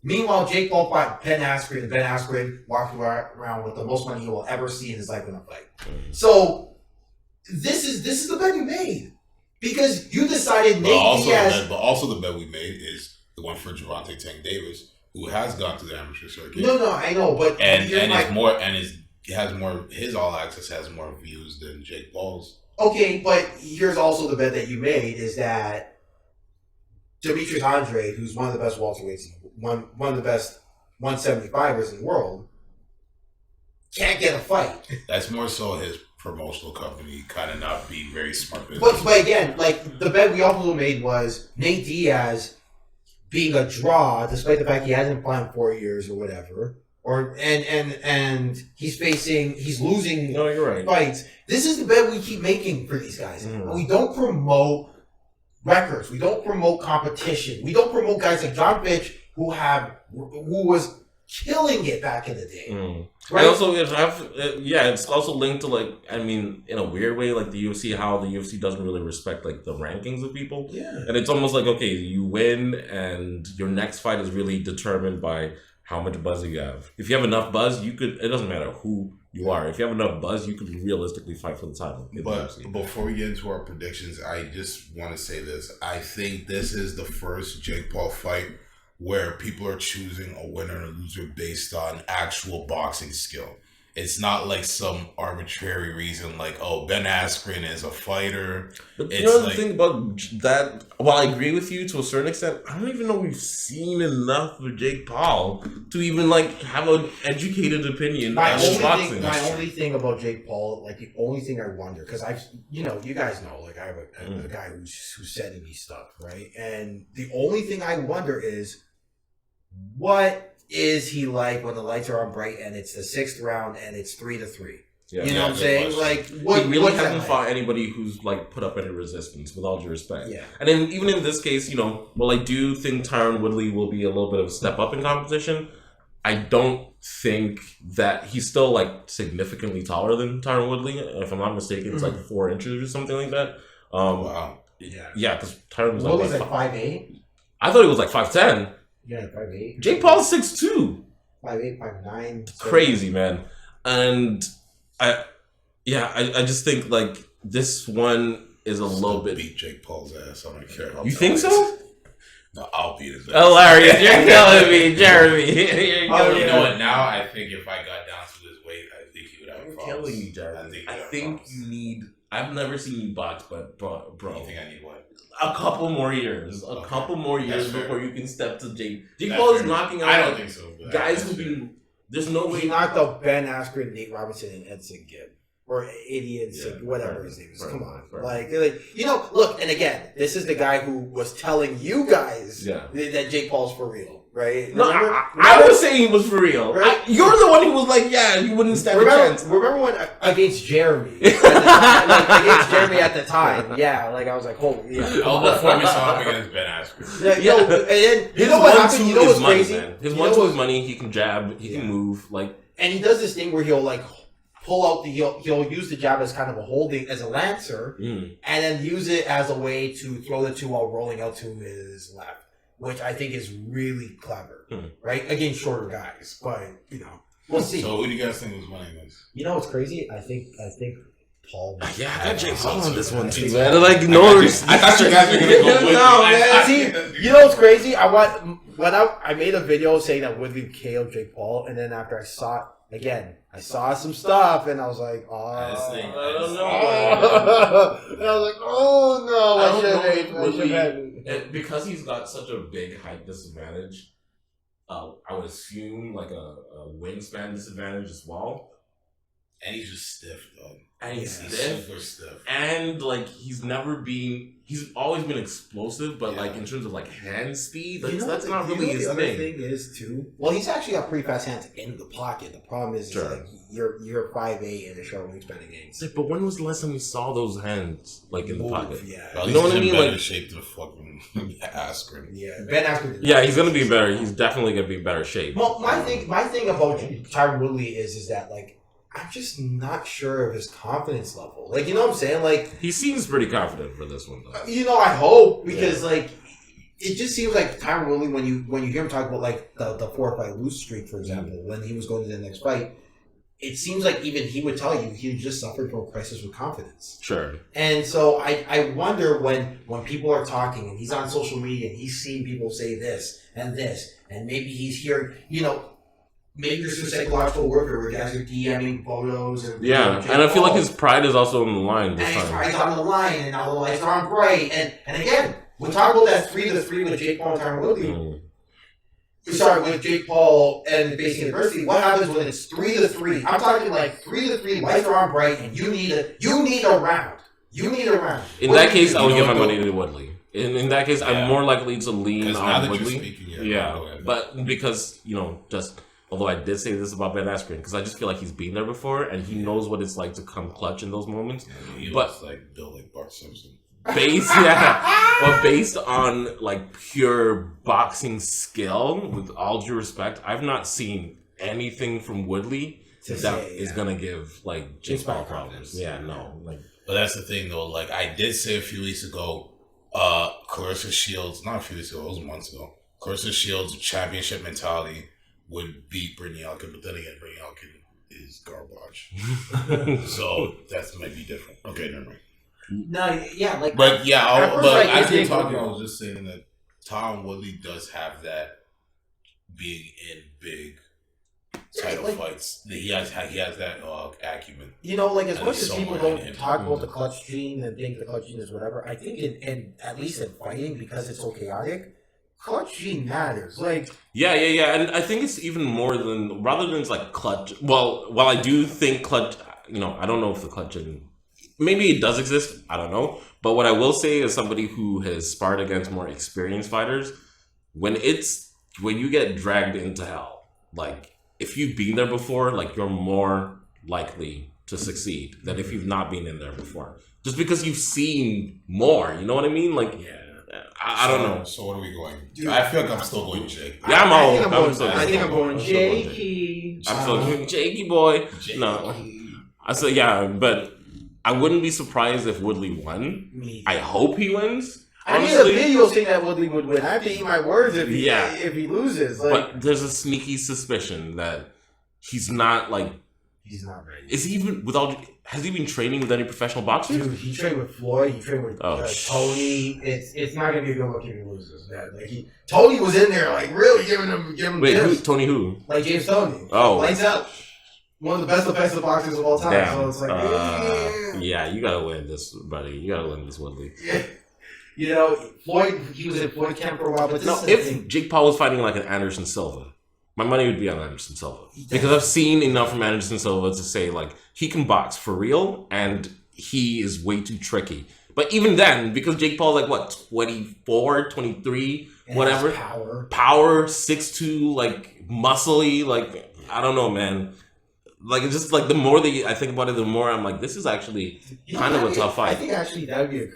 Meanwhile, Jake Paul fought Ben Askren, and Ben Askren walked around with the most money he will ever see in his life in a fight. So this is the bet you made because you decided Nate Diaz. But also the bet we made is the one for Gervonta Tank Davis, who has gone to the amateur circuit. No, I know, but his All Access has more views than Jake Paul's. Okay, but here's also the bet that you made is that Demetrius Andrade, who's one of the best welterweights, one of the best 175ers in the world, can't get a fight. That's more so his promotional company kind of not being very smart. But again, like the bet we also made was Nate Diaz being a draw, despite the fact he hasn't fought in 4 years or whatever, and he's losing No, you're right. fights. This is the bet we keep making for these guys. We don't promote records. We don't promote competition. We don't promote guys like John Fitch who was killing it back in the day. Right? And also, it's also linked to like, I mean, in a weird way, like the UFC, how the UFC doesn't really respect like the rankings of people. Yeah. And it's almost like, okay, you win and your next fight is really determined by how much buzz you have. If you have enough buzz, it doesn't matter who you are. If you have enough buzz, you could realistically fight for the title. But before we get into our predictions, I just want to say this. I think this is the first Jake Paul fight where people are choosing a winner and a loser based on actual boxing skill. It's not like some arbitrary reason like, oh, Ben Askren is a fighter. But It's you know the like- thing about that, while I agree with you to a certain extent, I don't even know we've seen enough of Jake Paul to even like have an educated opinion My on boxing. only thing about Jake Paul, like the only thing I wonder, because you guys know, like I have a guy who's sending me stuff, right? And the only thing I wonder is, what is he like when the lights are on bright and it's the 6th round and it's 3-3? Yeah. You know what I'm good saying? question. Like, what He really what's that hasn't like? fought anybody who's like put up any resistance, with all due respect. Yeah. And then even in this case, while I do think Tryon Woodley will be a little bit of a step up in competition, I don't think that he's still like significantly taller than Tryon Woodley. If I'm not mistaken, it's like 4 inches or something like that. Wow. Yeah, because Tryon was Willie's like like 5'8". I thought he was like 5'10". Yeah, 5'8". Jake Paul's 6'2". 5'8", 5'9". Crazy, man. And I just think like this one is a little bit. Beat Jake Paul's ass. I don't care. You think so? No, I'll beat his ass. Hilarious! You're killing me, Jeremy. You're You killing know me. what? Now I think if I got down to his weight, I think he would have You're problems. killing me, Jeremy. I I think you need. I've never seen you box, but bro, You think I need what? a couple more years. Okay. Couple more years That's fair. before you can step to Jake. Jake That's Paul is fair. knocking out. I don't think so. But Guys that's who've fair. been. There's no way. He knocked out Ben Askren, Nate Robinson, and Edson Gibb. Or Idiot, Yeah, whatever right, his name is. right, Come on. right. Like, look, and again, this is the guy who was telling you guys Yeah. that Jake Paul's for real, right? No, Remember- I was saying he was for real. Right? You're the one who was like, yeah, you wouldn't stand a chance. Remember when against Jeremy? At the time, like, against Jeremy at the time. Yeah, like I was like, holy yeah. Before we saw him against Ben Askren. Yeah, no, and then you His know what 1-2 happened? You know is what's money, crazy? man. His You know 1-2 what's- is money. He can jab. He can move. Like, And he does this thing where he'll like pull out he'll use the jab as kind of a holding as a lancer, and then use it as a way to throw the two while rolling out to his left, which I think is really clever, right? Against shorter guys, but we'll see. So who do you guys think was winning this? You know what's crazy? I think Paul. yeah, I got Jake Paul on this one too, I man. Like, no, I thought you guys were gonna go with No, me. man. See, you know what's crazy? I made a video saying that Woodley KO'd Jake Paul, and then after I saw it again, I saw some stuff, and I was like, I don't know. and I was like, oh no, I don't know if I should Woodley, because he's got such a big height disadvantage. I would assume like a wingspan disadvantage as well. And he's just stiff, though. And he's He's stiff. super stiff. And like he's always been explosive, but Yeah. like in terms of like hand speed, like, You know that's what not the- really you know his what the thing. other thing is too. Well, he's actually got pretty fast hands in the pocket. The problem is, Sure. like you're 5'8" and a short wingspan against. Like, but when was the last time we saw those hands like in the pocket? Yeah, Well, You know he's what I in mean? better Like- shape than fucking Askren. yeah. Ben Askren. Yeah, he's gonna be better. He's definitely gonna be in better shape. Well, my thing about Tyron Woodley is that like I'm just not sure of his confidence level. Like, you know what I'm saying? Like, He seems pretty confident for this one though. I hope because like it just seems like Tyron Woodley when you hear him talk about like the 4-5 lose streak, for example, when he was going to the next fight, it seems like even he would tell you he just suffered from a crisis with confidence. Sure. And so I wonder when people are talking and he's on social media and he's seeing people say this and maybe he's hearing, maybe there's some psychological warfare where guys are DMing photos and Yeah, and I feel like his pride is also on the line and this his time. pride's on the line and now the lights are on bright and again we talk about that 3-3 with Jake Paul and Tyron Woodley. Mm. We start with Jake Paul and Basic University. What happens when it's 3-3? I'm talking like 3-3, lights are on bright, and you need a round. You need a round. In What that do you case, do? I would You give know my what, money to Woodley. In that case, Yeah. I'm more likely to lean Because now on that you're Woodley. speaking, go Yeah, ahead. but because just although I did say this about Ben Askren, because I just feel like he's been there before and he knows what it's like to come clutch in those moments. He but- looks like Bill, like Bart Simpson. Based on like pure boxing skill, with all due respect, I've not seen anything from Woodley that is gonna give like Jake Paul problems. Yeah, no, like. But that's the thing, though. Like, I did say a few weeks ago, Clarissa Shields, not a few weeks ago, it was months ago, Clarissa Shields' championship mentality would beat Brittany Alkin, but then again, Brittany Alkin is garbage. So that might be different. Okay, never mind. No, yeah, like. But yeah, At first, but like, as you you're think, talking, I was just saying that Tom Woodley does have that being in big title fights. He has that acumen. Like as And much it's as so people behind don't him. talk about the clutch gene and think the clutch gene is whatever, I think in at least in fighting, because it's so chaotic, clutch gene matters. Like, Yeah, and I think it's even more than rather than it's like clutch. Well, while I do think clutch, I don't know if the clutch in maybe it does exist. I don't know, but what I will say is somebody who has sparred against more experienced fighters, when you get dragged into hell, like if you've been there before, like you're more likely to succeed than if you've not been in there before. Just because you've seen more, you know what I mean? Like, I don't know. So what are we going? I feel like I'm still going Jake. Yeah, I think I'm going Jakey. I'm still going Jakey boy. Jakey. No, I said but I wouldn't be surprised if Woodley won. I hope he wins. I mean, the video saying that Woodley would win. I have to eat my words if he loses. Like, but there's a sneaky suspicion that he's not like. He's not ready. Is he even has he been training with any professional boxers? Dude, he trained with Floyd. He trained with Tony. It's not gonna be a good look if he loses, man. Like Tony was in there, like really giving him. Wait, Tony who? Like James Tony. Oh, lights out. One of the best defensive boxers of all time. Damn. So it's like, yeah, you gotta win this, buddy. You gotta win this, Woodley. Yeah. You know, Floyd. He was in Floyd camp for a while, but if Jake Paul was fighting like an Anderson Silva. My money would be on Anderson Silva because I've seen enough from Anderson Silva to say like he can box for real and he is way too tricky. But even then, because Jake Paul's like what 24, 23, whatever, power 6'2", like muscly, like I don't know, man. Like it's just like the more that I think about it, the more I'm like, this is actually kind of a tough fight. I think actually that would be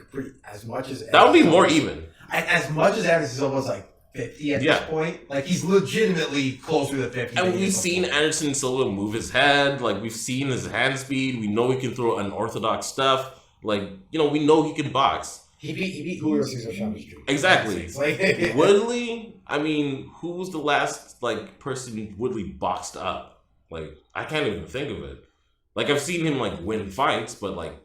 as much as that would be more even. As much as Anderson Silva was like 50 at this point. Like, he's legitimately closer to 50. And we've seen Anderson Silva move his head. Like, we've seen his hand speed. We know he can throw unorthodox stuff. Like, you know, we know he can box. He beat Julio Cesar Chavez Jr. Exactly. Like, Woodley, I mean, who was the last, like, person Woodley boxed up? Like, I can't even think of it. Like, I've seen him, like, win fights, but, like,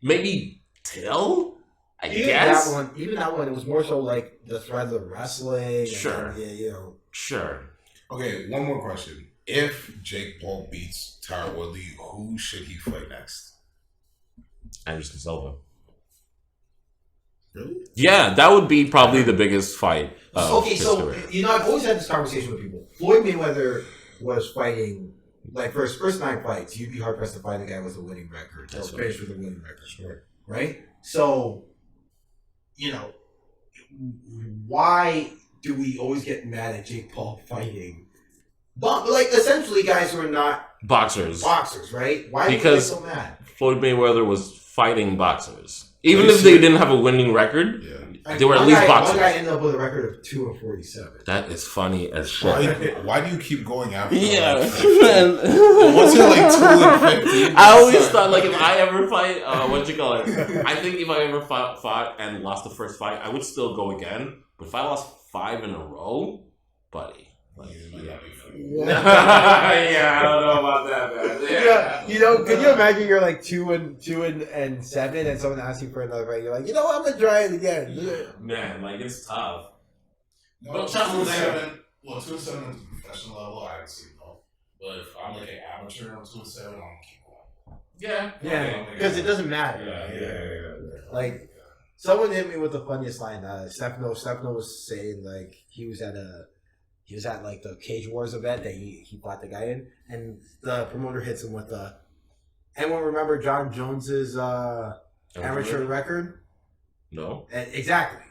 maybe Till? I guess even that one, it was more so like the threads of wrestling. Sure. Sure. Okay, one more question. If Jake Paul beats Tyron Woodley, who should he fight next? Anderson Silva. Really? Yeah, that would be probably the biggest fight. Okay, so you know, I've always had this conversation with people. Floyd Mayweather was fighting. Like for his first 9 fights, you'd be hard pressed to find a guy with a winning record. That's finished with a winning record. Sure. Right? So, you know, why do we always get mad at Jake Paul fighting? But like essentially guys who are not boxers, right? Why because do we get so mad? Floyd Mayweather was fighting boxers. Even if they didn't have a winning record, they were at least boxers. One guy ended up with a record of 2-47. That is funny as shit. Why do you keep going after him? Yeah. What's it like 2-15? I always thought like if I ever fight, what you call it? I think if I ever fought and lost the first fight, I would still go again. But if I lost 5 in a row, buddy. Like, yeah, I don't know about that, man. Yeah. You know, can you imagine you're like 2-7 and someone asks you for another fight? You're like, you know what, I'm gonna try it again. Man, like it's tough. No, but 2-7. Well, 2-7 is a professional level. I haven't seen though. But if I'm like an amateur on 2-7, I'm gonna keep going. Yeah, because it doesn't matter. Yeah. Like someone hit me with the funniest line. Stefano was saying like he was at like the Cage Wars event that he fought the guy in, and the promoter hits him with the. Anyone remember John Jones's amateur record? No. Exactly.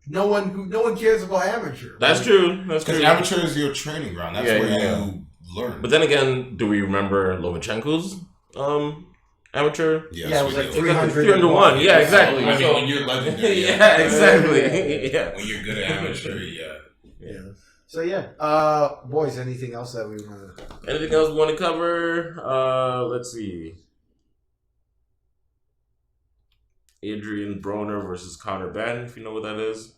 No one cares about amateur. That's true. That's true. Because amateur is your training ground. That's where you learn. But then again, do we remember Lomachenko's amateur? Yes, yeah, it was like 301. Yeah, exactly. I mean, when you're legendary. Yeah, exactly. Yeah. When you're good at amateur, Yeah. So boys, anything else that we want to? Anything else we want to cover? Let's see. Adrian Broner versus Conor Ben, if you know what that is.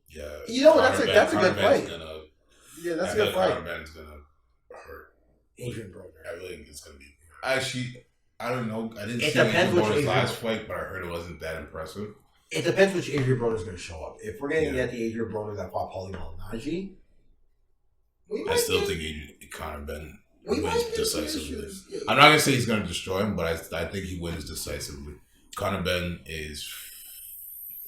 Yeah. You know, that's a good fight. That's a good fight. Conor Ben's gonna hurt. Adrian Broner. I really think it's gonna be. Actually, I don't know. I didn't It see depends which Broner's Adrian. last fight, but I heard it wasn't that impressive. It depends which Adrian Broner's going to show up. If we're going to get the Adrian Broner that fought Paulie Malignaggi, I still think Conor Ben wins decisively. I'm not gonna say he's gonna destroy him, but I think he wins decisively. Conor Ben is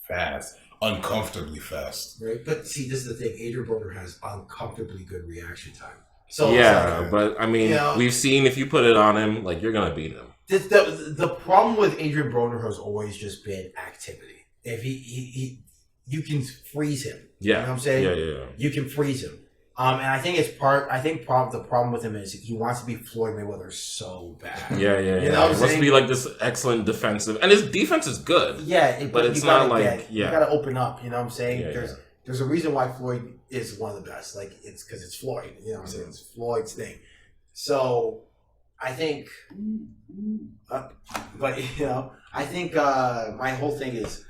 fast, uncomfortably fast. Right, but see, this is the thing. Adrian Broner has uncomfortably good reaction time. So yeah, but I mean, we've seen if you put it on him, like you're gonna beat him. The problem with Adrian Broner has always just been activity. If he you can freeze him. Yeah, you know what I'm saying. Yeah. You can freeze him. And I think the problem with him is he wants to be Floyd Mayweather so bad. Yeah. You know what He I'm wants to saying? be like this excellent defensive, and his defense is good. Yeah, but it's you gotta not like you gotta open up. You know what I'm saying? Yeah, There's a reason why Floyd is one of the best. Like it's because it's Floyd. You know what I'm saying? It's Floyd's thing. So I think, I think my whole thing is.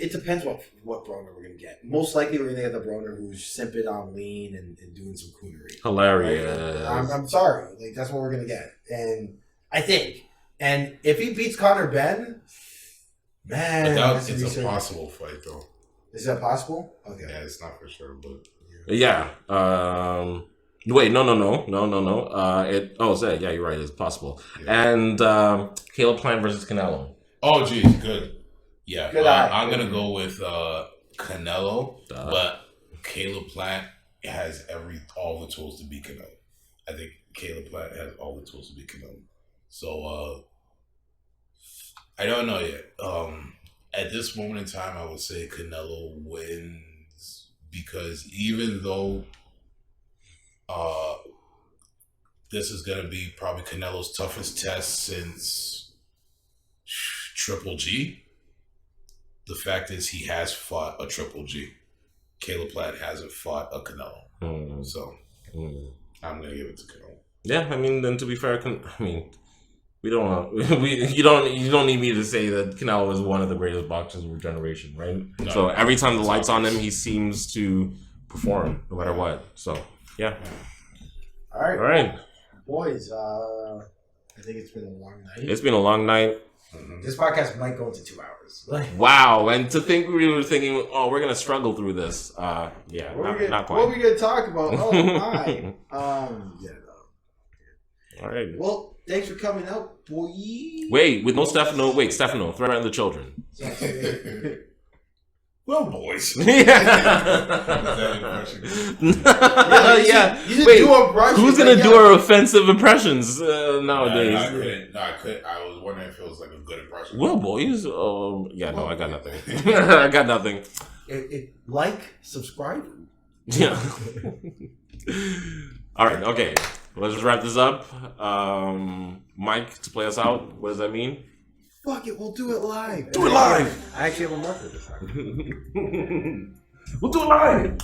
It depends what Broner we're gonna get. Most likely we're gonna get the Broner who's simping on lean and doing some coonery. Hilarious. Right? I'm sorry, like that's what we're gonna get, and I think, and if he beats Conor Ben, man, it's a possible fight though. Is that possible? Okay, yeah, it's not for sure, but yeah. Wait, no. Yeah, you're right. It's possible. Yeah. And Caleb Plant versus Canelo. Oh, geez, good. Yeah, I'm gonna go with Canelo, but Caleb Plant has all the tools to beat Canelo. I think Caleb Plant has all the tools to beat Canelo. So I don't know yet. At this moment in time, I would say Canelo wins because even though this is gonna be probably Canelo's toughest test since Triple G. The fact is, he has fought a Triple G. Caleb Plant hasn't fought a Canelo, so I'm gonna give it to Canelo. Yeah, I mean, then to be fair, we don't you don't need me to say that Canelo is one of the greatest boxers of our generation, right? No, so every time the lights on him, he seems to perform no matter what. So yeah. All right, boys. I think it's been a long night. It's been a long night. This podcast might go into 2 hours. Wow, and to think we were thinking, oh, we're gonna struggle through this. Not quite. What are we gonna talk about? Oh my. All right. Well, thanks for coming out, boy. Wait, with no Stefano. Wait, Stefano, throw around the children. Well, boys. Yeah. Who's gonna do our offensive impressions nowadays? I couldn't. I was wondering if it was like a good impression. Well, boys. I got nothing. I got nothing. Like, subscribe. Yeah. All right. Okay. Let's just wrap this up. Mike, to play us out. What does that mean? Fuck it, we'll do it live. Do it live! I actually have a marker this time. We'll do it live!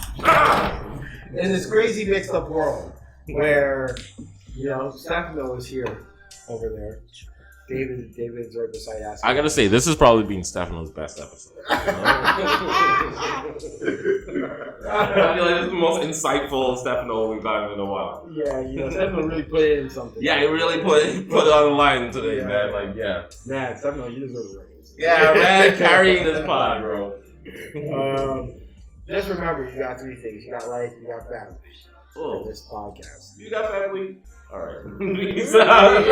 In this crazy mixed up world where, Stefano is here over there. David's right beside us. I gotta say, this has probably been Stefano's best episode. I feel like it's the most insightful Stefano we've gotten in a while. Yeah, Stefano really put in something. Yeah, he really put it on the line today, man. Like, yeah. Man, Stefano, you deserve a raise. Yeah, man, carrying this pod, bro. Just remember, you got 3 things. You got life, you got family. For this podcast. You got family? All right. Peace out.